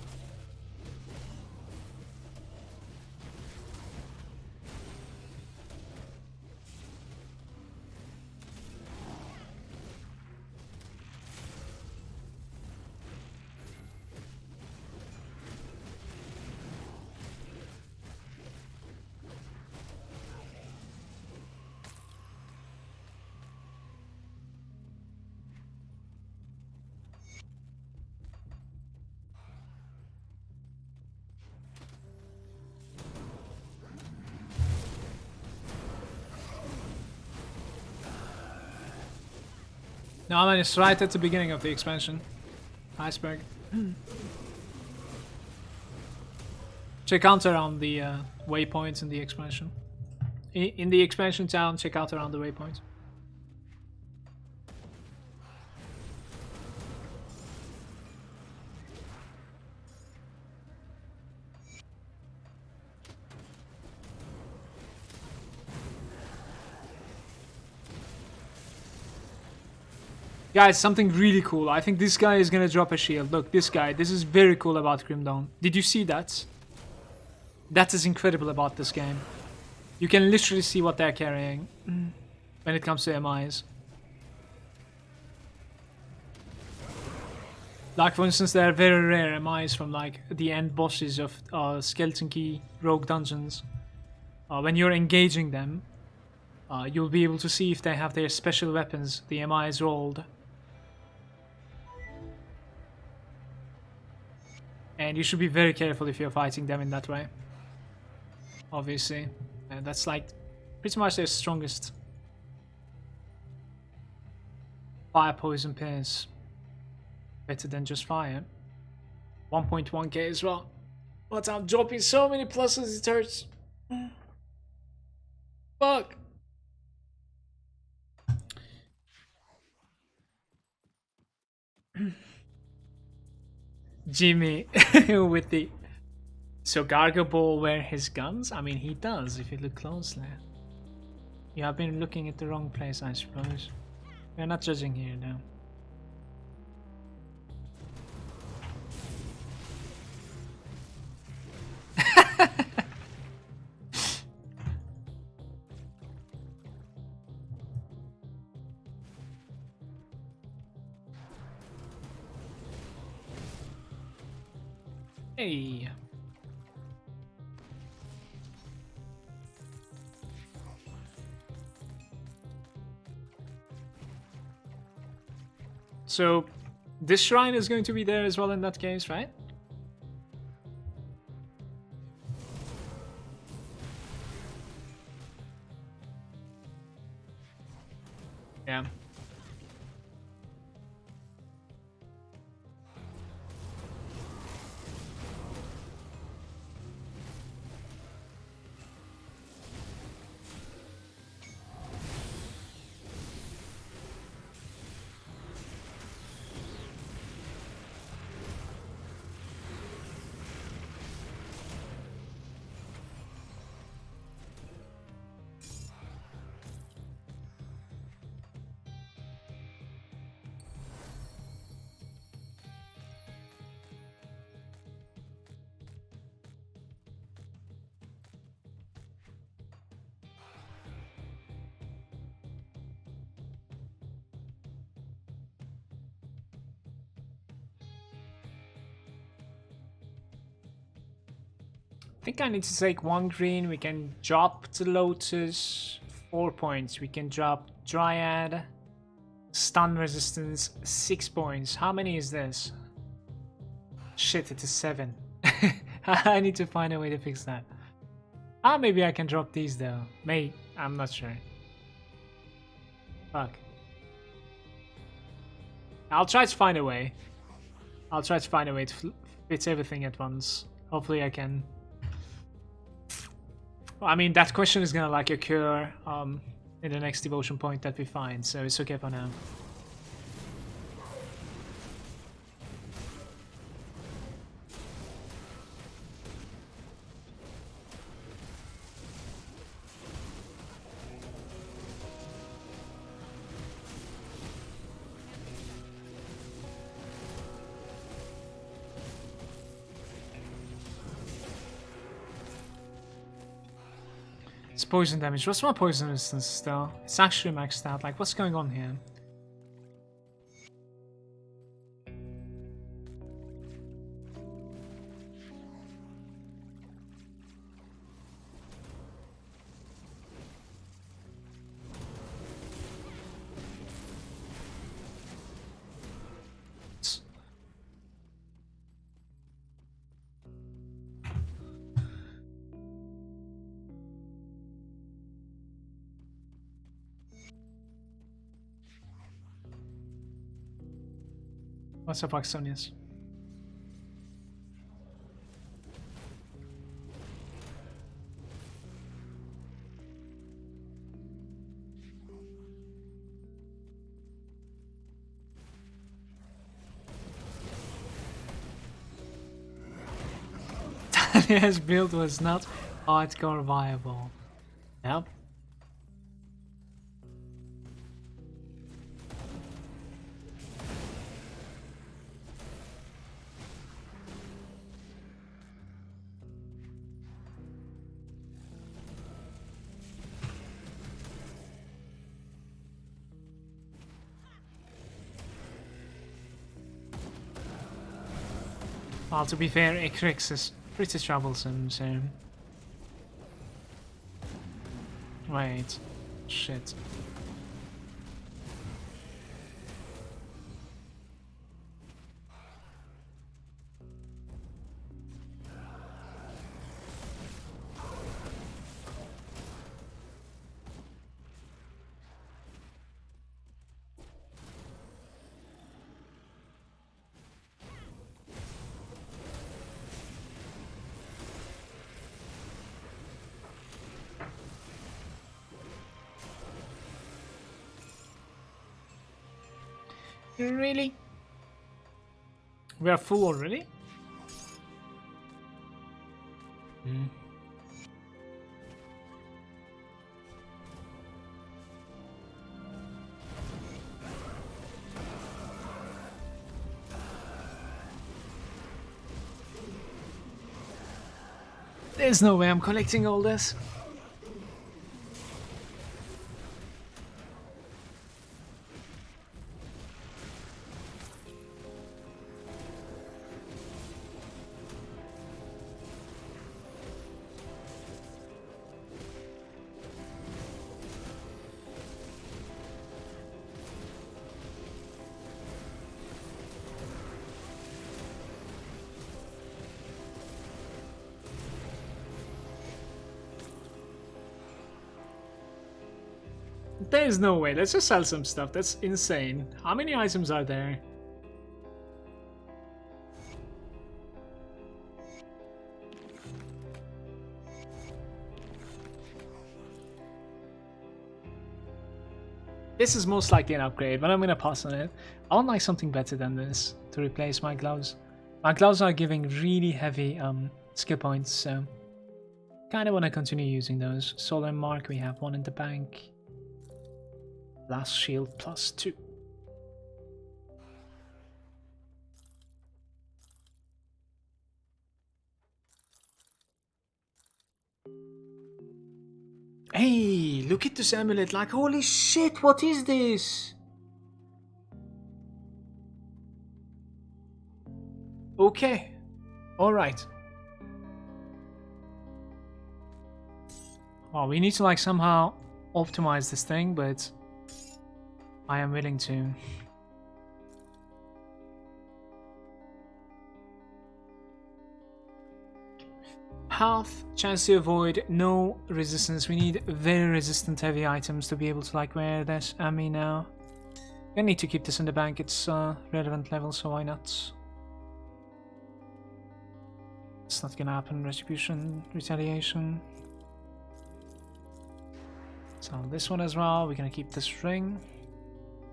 Speaker 1: No, I mean, it's right at the beginning of the expansion. Iceberg. Check out around the waypoints in the expansion. In the expansion town, check out around the waypoints. Guys, something really cool. I think this guy is gonna drop a shield. Look, this guy. This is very cool about Grim Dawn. Did you see that? That is incredible about this game. You can literally see what they're carrying when it comes to MIs. Like, for instance, there are very rare MIs from like the end bosses of Skeleton Key Rogue Dungeons. When you're engaging them, you'll be able to see if they have their special weapons, the MIs rolled. And you should be very careful if you're fighting them in that way. Obviously. And that's like pretty much their strongest. Fire poison pierce. Better than just fire. 1.1k as well. But I'm dropping so many pluses, it hurts. Fuck. Jimmy with the... So Gargo Ball wear his guns? I mean, he does if you look closely. You have been looking at the wrong place, I suppose. We're not judging here now. Hey. So, this shrine is going to be there as well in that case, right? Yeah. I think I need to take 1 green. We can drop the Lotus, 4 points. We can drop Dryad, stun resistance, 6 points. How many is this? Shit, it is 7. I need to find a way to fix that. Ah, maybe I can drop these though. I'm not sure. Fuck. I'll try to find a way. I'll try to find a way to fit everything at once. Hopefully I can. I mean, that question is gonna like occur in the next devotion point that we find, so it's okay for now. It's poison damage. What's my poison resistance still? It's actually maxed out. Like, what's going on here? What's up, Axonius? Talia's build was not hardcore viable. Yep. Well, to be fair, Icrix is pretty troublesome, so... Wait. Shit. Really? We are full already? Hmm. There's no way I'm collecting all this. There's no way. Let's just sell some stuff. That's insane. How many items are there? This is most likely an upgrade, but I'm gonna pass on it. I would like something better than this to replace my gloves. My gloves are giving really heavy skill points, so kinda wanna continue using those. Solar Mark, we have one in the bank. Last shield +2. Hey, look at this amulet, like holy shit, what is this? Okay, alright. Well, we need to like somehow optimize this thing, but I am willing to. Health, chance to avoid, no resistance. We need very resistant heavy items to be able to like wear this Ami now. I need to keep this in the bank, it's relevant level, so why not? It's not gonna happen. Retribution, retaliation. So this one as well, we're gonna keep this ring.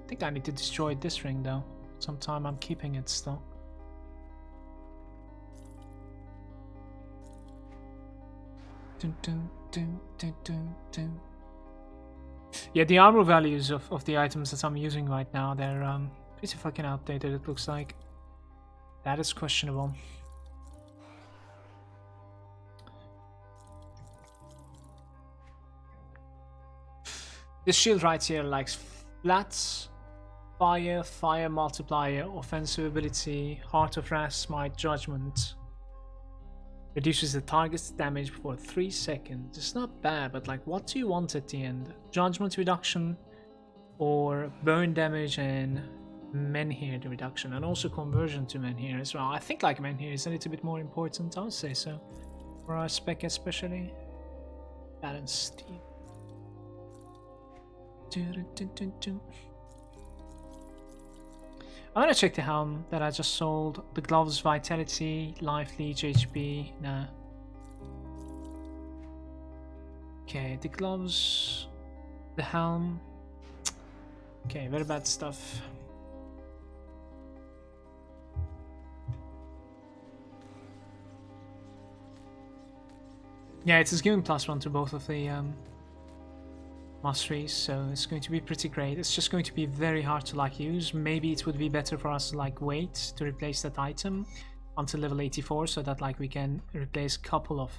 Speaker 1: I think I need to destroy this ring though. Sometime I'm keeping it still. Dun, dun, dun, dun, dun, dun. Yeah, the armor values of the items that I'm using right now, they're pretty fucking outdated, it looks like. That is questionable. This shield right here likes flat, fire, fire multiplier, offensive ability, Heart of Wrath, Smite, Judgment. Reduces the target's damage for 3 seconds. It's not bad, but like, what do you want at the end? Judgment reduction, or burn damage and menhir reduction, and also conversion to menhir as well. I think like menhir is a little bit more important, I would say so. For our spec especially. Balance steel. I'm gonna check the helm that I just sold. The gloves, vitality, life, leech, HP. Nah. Okay, the gloves, the helm. Okay, very bad stuff. Yeah, it is giving +1 to both of the masteries, so it's going to be pretty great. It's just going to be very hard to like use. Maybe it would be better for us to like wait to replace that item until level 84, so that like we can replace a couple of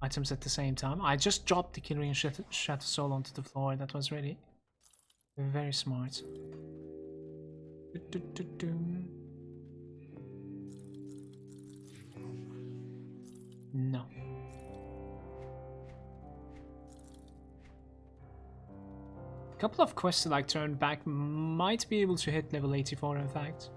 Speaker 1: items at the same time. I just dropped the Kill Ring and Shatter Soul onto the floor. That was really very smart. No. A couple of quests to like turn back might be able to hit level 84 in fact.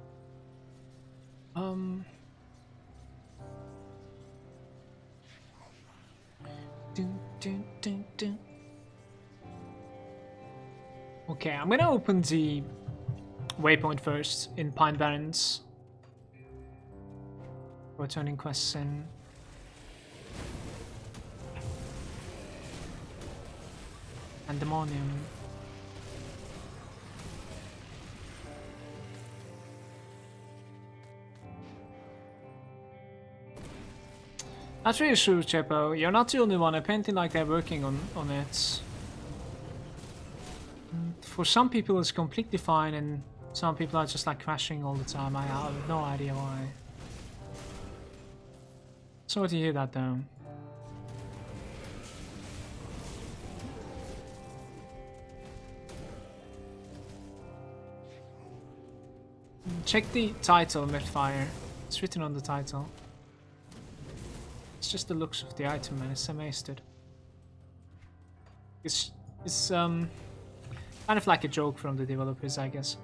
Speaker 1: Okay, I'm gonna open the waypoint first in Pine Barrens. We're turning quests in. Pandemonium. That's really true, Chepo. You're not the only one. Apparently, like, they're working on it. For some people, it's completely fine, and some people are just like crashing all the time. I have no idea why. Sorry to hear that, though. Check the title, Mythfire. It's written on the title. It's just the looks of the item, man. It's amazing. It's kind of like a joke from the developers, I guess.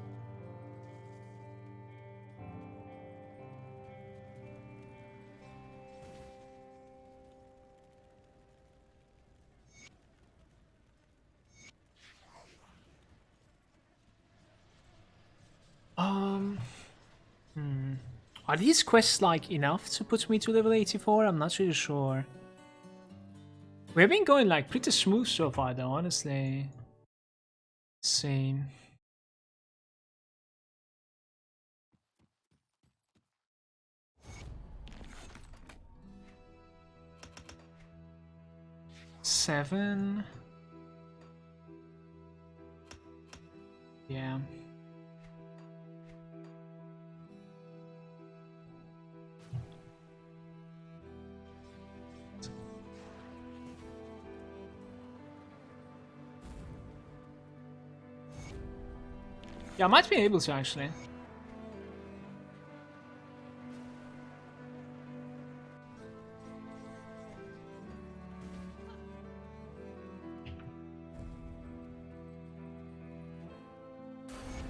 Speaker 1: Are these quests like enough to put me to level 84? I'm not really sure. We've been going like pretty smooth so far though, honestly. Same. Seven. Yeah. Yeah, I might be able to actually.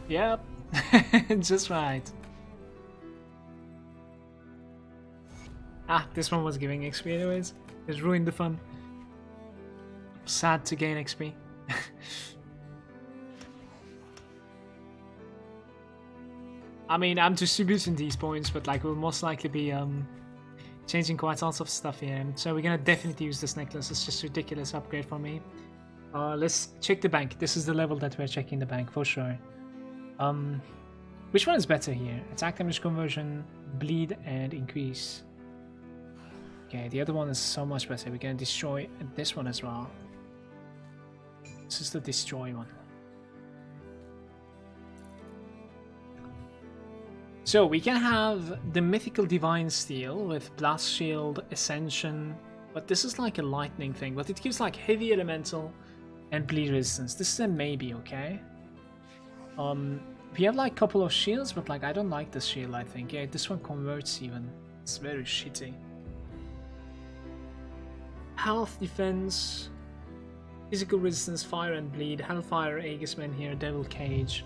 Speaker 1: Yep, just right. Ah, this one was giving XP anyways. It's ruined the fun. Sad to gain XP. I mean, I'm distributing these points, but like we'll most likely be changing quite a lot of stuff here. And so we're gonna definitely use this necklace. It's just a ridiculous upgrade for me. Let's check the bank. This is the level that we're checking the bank for sure. Which one is better here? Attack damage conversion, bleed, and increase. Okay, the other one is so much better. We're gonna destroy this one as well. This is the destroy one. So we can have the mythical divine steel with blast shield, ascension, but this is like a lightning thing, but it gives like heavy elemental, And bleed resistance. This is a maybe, okay? We have like a couple of shields, but like I don't like this shield, I think. Yeah, this one converts even. It's very shitty. Health, defense, physical resistance, fire and bleed, hellfire, Aegisman here, devil cage.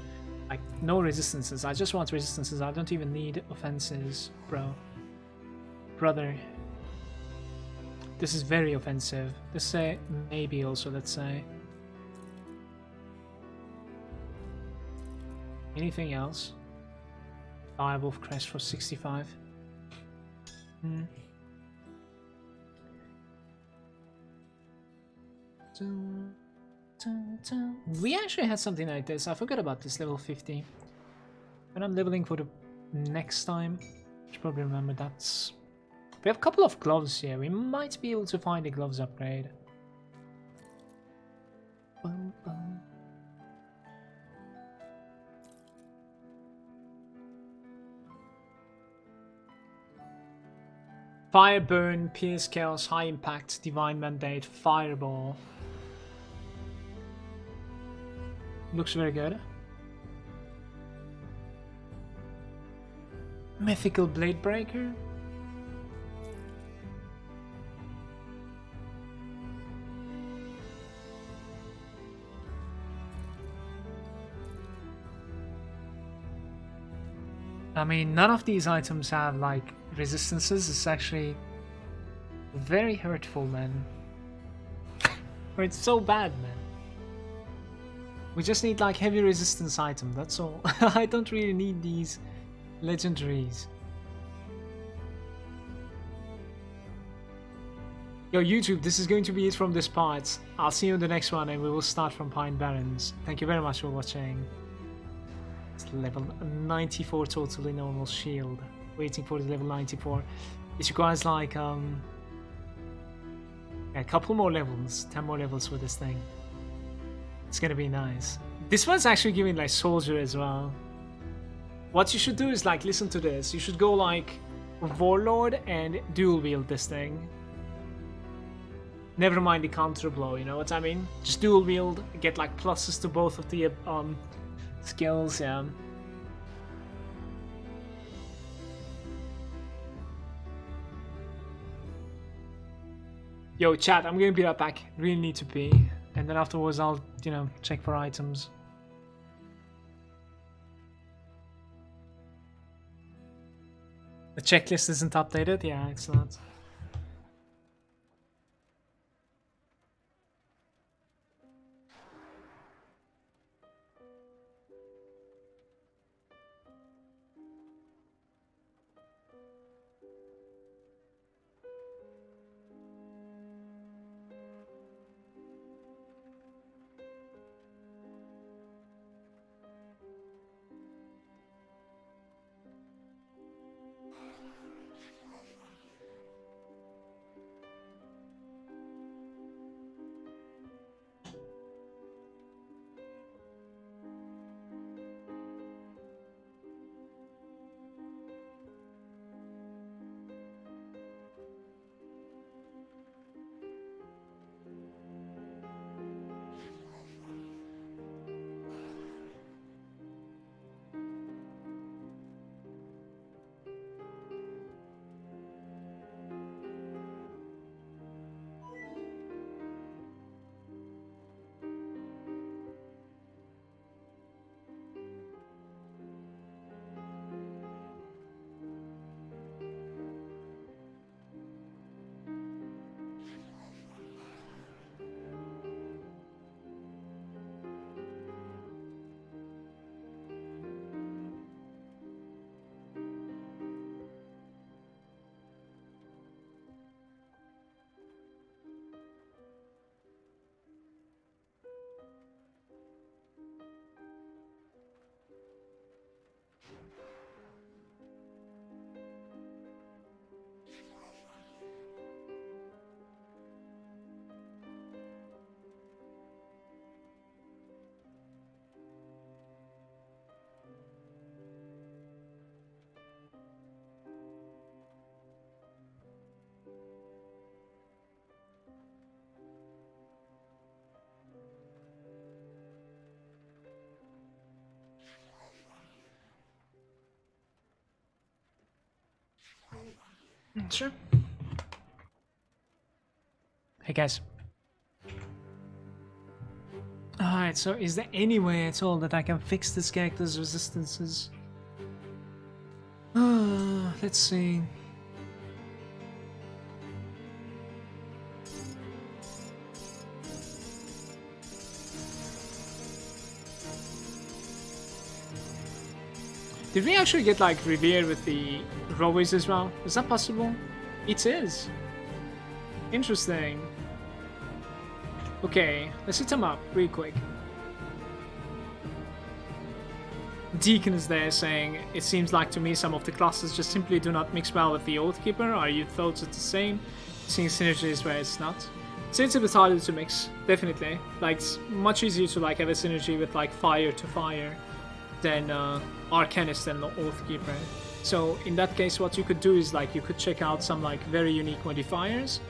Speaker 1: Like, no resistances. I just want resistances. I don't even need offenses, bro. Brother. This is very offensive. Let's say maybe also, let's say. Anything else? Direwolf Crest for 65. We actually had something like this. I forgot about this, level 50. When I'm leveling for the next time, I should probably remember that. We have a couple of gloves here. We might be able to find a gloves upgrade. Bum, bum. Fire Burn, Pierce Chaos, High Impact, Divine Mandate, Fireball. Looks very good. Mythical Blade Breaker. I mean, none of these items have like resistances. It's actually very hurtful, man. It's so bad, man. We just need like heavy resistance item, that's all. I don't really need these legendaries. Yo, YouTube, this is going to be it from this part. I'll see you in the next one and we will start from Pine Barrens. Thank you very much for watching. It's level 94 totally normal shield. Waiting for the level 94. It requires like a couple more levels, 10 more levels for this thing. It's gonna be nice. This one's actually giving like soldier as well. What you should do is like listen to this. You should go like warlord and dual wield this thing. Never mind the counter blow, you know what I mean? Just dual wield, get like pluses to both of the skills, yeah. Yo, chat, I'm gonna be right back. Really need to pee. And then afterwards I'll, you know, check for items. The checklist isn't updated? Yeah, it's not. Sure. Hey guys. Alright, so is there any way at all that I can fix this character's resistances? Let's see. Did we actually get like Revere with the Rowies as well? Is that possible? It is. Interesting. Okay, let's hit him up real quick. Deacon is there saying, it seems like to me some of the classes just simply do not mix well with the Oathkeeper. Are your thoughts the same? Seeing synergies where it's not? So it's a bit harder to mix, definitely. Like, it's much easier to like have a synergy with like fire to fire than Arcanist and Oathkeeper. So in that case, what you could do is like you could check out some like very unique modifiers,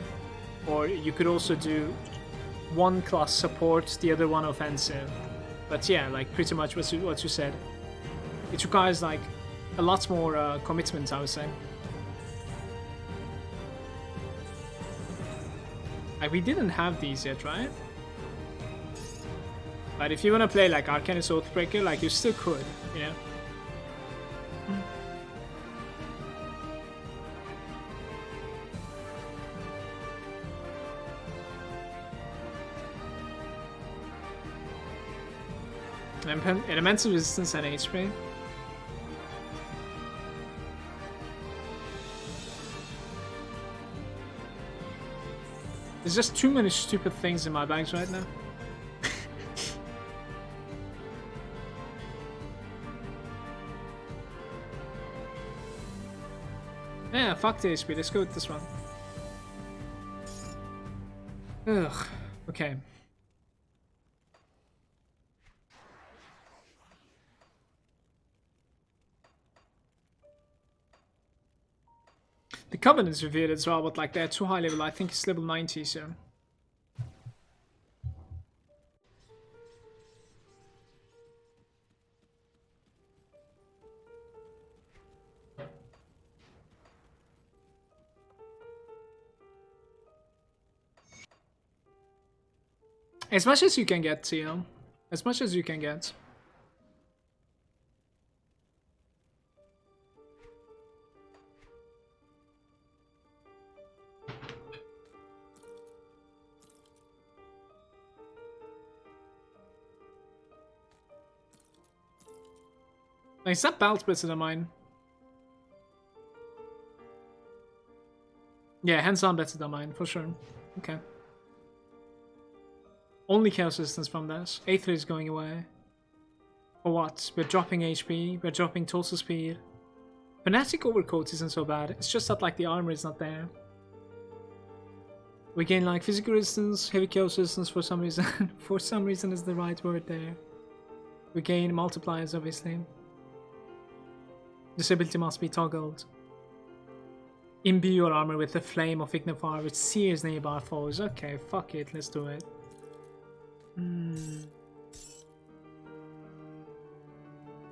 Speaker 1: or you could also do one class support, the other one offensive. But yeah, like pretty much what you said. It requires like a lot more commitment, I would say. Like we didn't have these yet, right? But if you want to play like Arcanist Oathbreaker, like you still could, you know? Elemental resistance and HP. There's just too many stupid things in my bags right now. Yeah, fuck the HP, let's go with this one. Ugh, okay. The Covenant is revealed as well, but like they're too high level. I think it's level 90, so. As much as you can get, you know? As much as you can get. Is that belt better than mine? Yeah, hands on better than mine, for sure. Okay. Only chaos resistance from this. Aether is going away. For what? We're dropping HP, we're dropping total speed. Fanatic overcoat isn't so bad, it's just that like the armor is not there. We gain like physical resistance, heavy chaos resistance for some reason. For some reason is the right word there. We gain multipliers obviously. This ability must be toggled. Imbue your armor with the flame of Ignifar which sears nearby foes. Okay, fuck it, let's do it.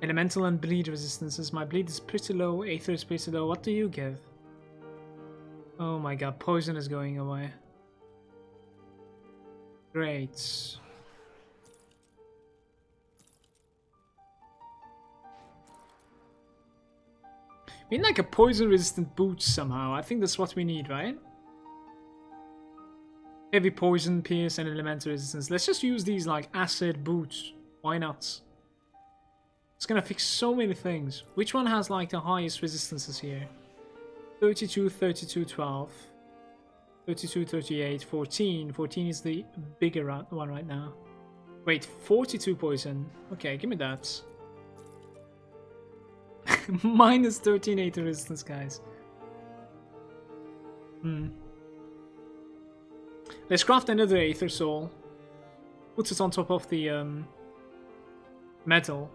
Speaker 1: Elemental and bleed resistances. My bleed is pretty low, Aether is pretty low. What do you give? Oh my god, poison is going away. Great. We need like a poison resistant boot somehow. I think that's what we need, right? Heavy poison, pierce, and elemental resistance. Let's just use these like acid boots. Why not? It's gonna fix so many things. Which one has like the highest resistances here? 32, 32, 12. 32, 38, 14. 14 is the bigger one right now. Wait, 42 poison. Okay, give me that. Minus 13 Aether resistance, guys. Let's craft another Aether Soul. Put it on top of the metal.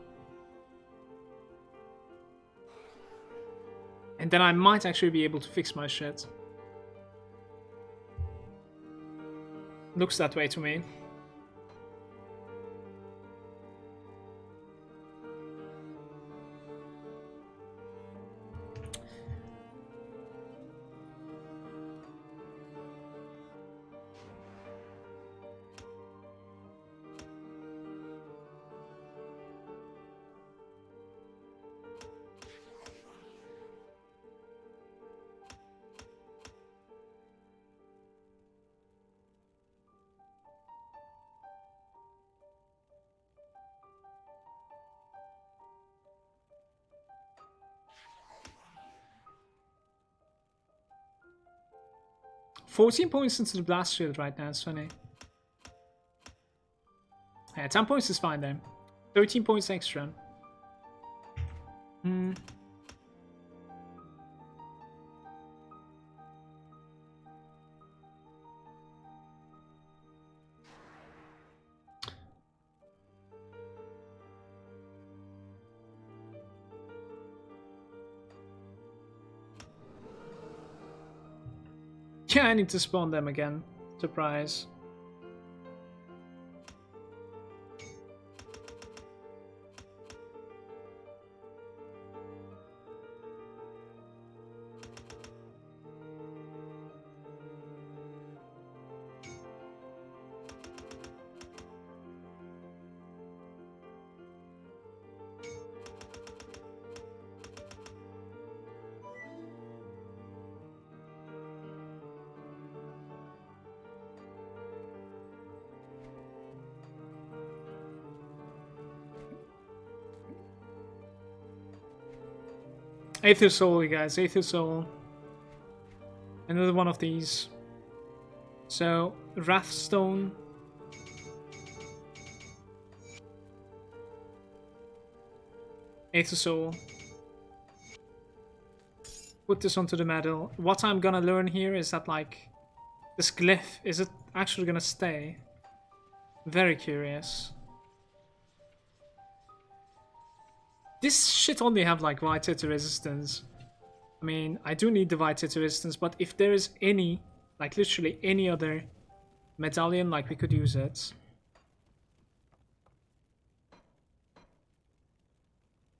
Speaker 1: And then I might actually be able to fix my shit. Looks that way to me. 14 points into the blast shield right now, it's funny. Yeah, 10 points is fine then. 13 points extra. Hmm. Yeah, I need to spawn them again. Surprise. Aether Soul, you guys. Aether Soul. Another one of these. So, Wrathstone. Aether Soul. Put this onto the medal. What I'm gonna learn here is that, like, this glyph, is it actually gonna stay? Very curious. This shit only have like Vitality resistance. I mean, I do need the Vitality resistance, but if there is any, like literally any other medallion, like we could use it.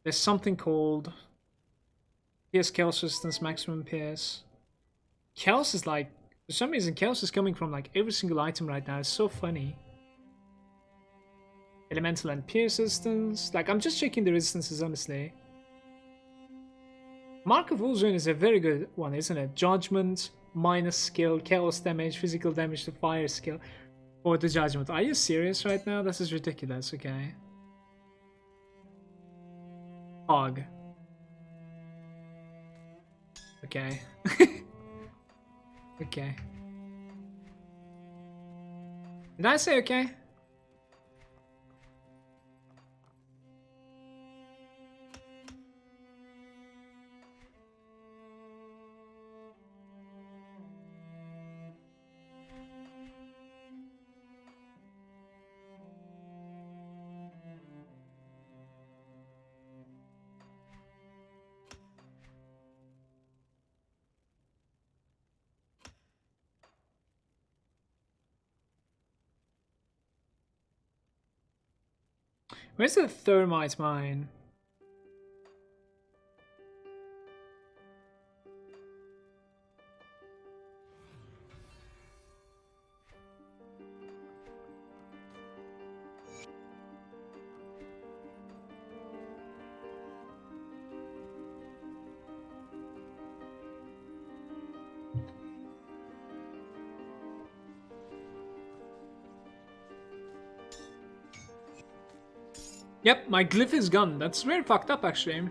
Speaker 1: There's something called Pierce Chaos Resistance, Maximum Pierce. Chaos is like, for some reason, Chaos is coming from like every single item right now. It's so funny. Elemental and Pierce resistance. Like, I'm just checking the resistances, honestly. Mark of Wolzone is a very good one, isn't it? Judgment, minus skill, chaos damage, physical damage to fire skill for the judgment. Are you serious right now? This is ridiculous, okay. Hog. Okay. Okay. Did I say okay? Where's the thermite mine? Yep, my glyph is gone. That's very fucked up, actually.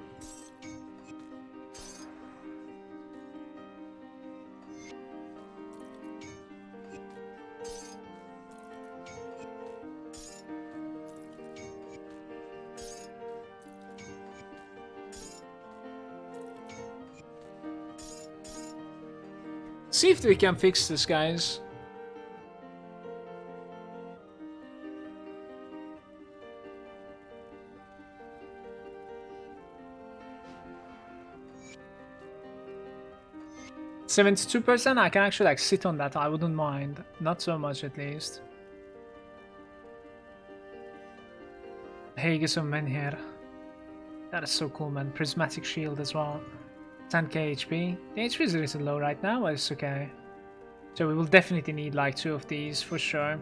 Speaker 1: See if we can fix this, guys. %, I can actually like sit on that. I wouldn't mind. Not so much, at least. Hey, get some men here. That is so cool, man. Prismatic shield as well. 10k HP. The HP is a little low right now, but it's okay. So we will definitely need like 2 of these for sure.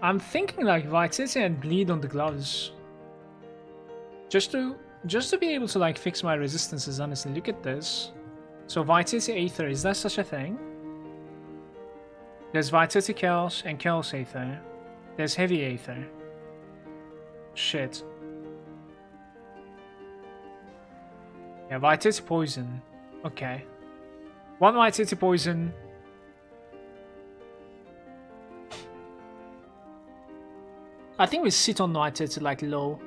Speaker 1: I'm thinking like Vitality and Bleed on the gloves. Just to be able to like fix my resistances, honestly. Look at this. So Vitality Aether, is there such a thing? There's Vitality Chaos and Chaos Aether. There's heavy aether. Shit. Yeah, vitality poison. Okay. One vitality poison. I think we sit on vitality like low.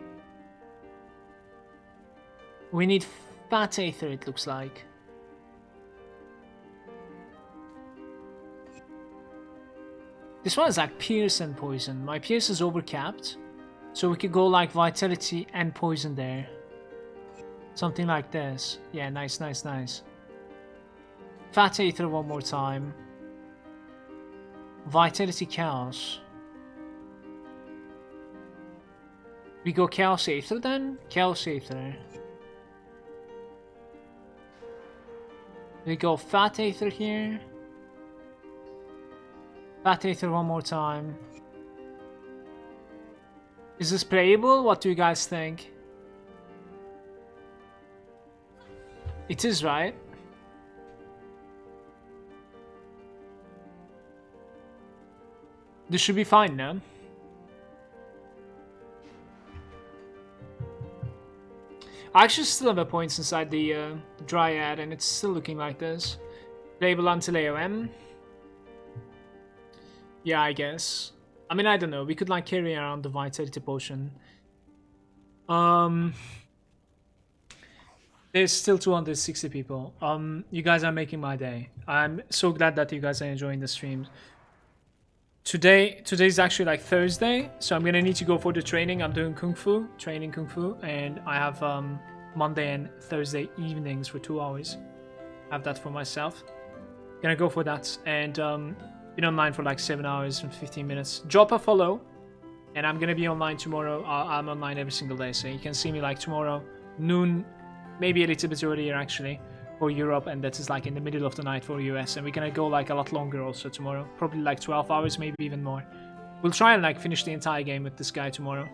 Speaker 1: We need fat aether, it looks like. This one is like pierce and poison. My pierce is overcapped. So we could go like vitality and poison there. Something like this. Yeah, nice, nice, nice. Fat aether one more time. Vitality chaos. We go chaos aether then? Chaos aether. We go fat aether here. Fat aether one more time. Is this playable? What do you guys think? It is, right? This should be fine now. I actually still have a points inside the Dryad, and it's still looking like this. Playable until AOM. Yeah, I guess. I mean, I don't know. We could like carry around the vitality potion. There's still 260 people. You guys are making my day. I'm so glad that you guys are enjoying the streams. Today's actually like Thursday, so I'm gonna need to go for the training. I'm doing training Kung Fu, and I have Monday and Thursday evenings for 2 hours. I have that for myself. Gonna go for that, and been online for like 7 hours and 15 minutes. Drop a follow, and I'm gonna be online tomorrow. I'm online every single day, so you can see me like tomorrow noon, maybe a little bit earlier actually, for Europe, and that is like in the middle of the night for US, and we're gonna go like a lot longer also tomorrow, probably like 12 hours, maybe even more. We'll try and like finish the entire game with this guy tomorrow.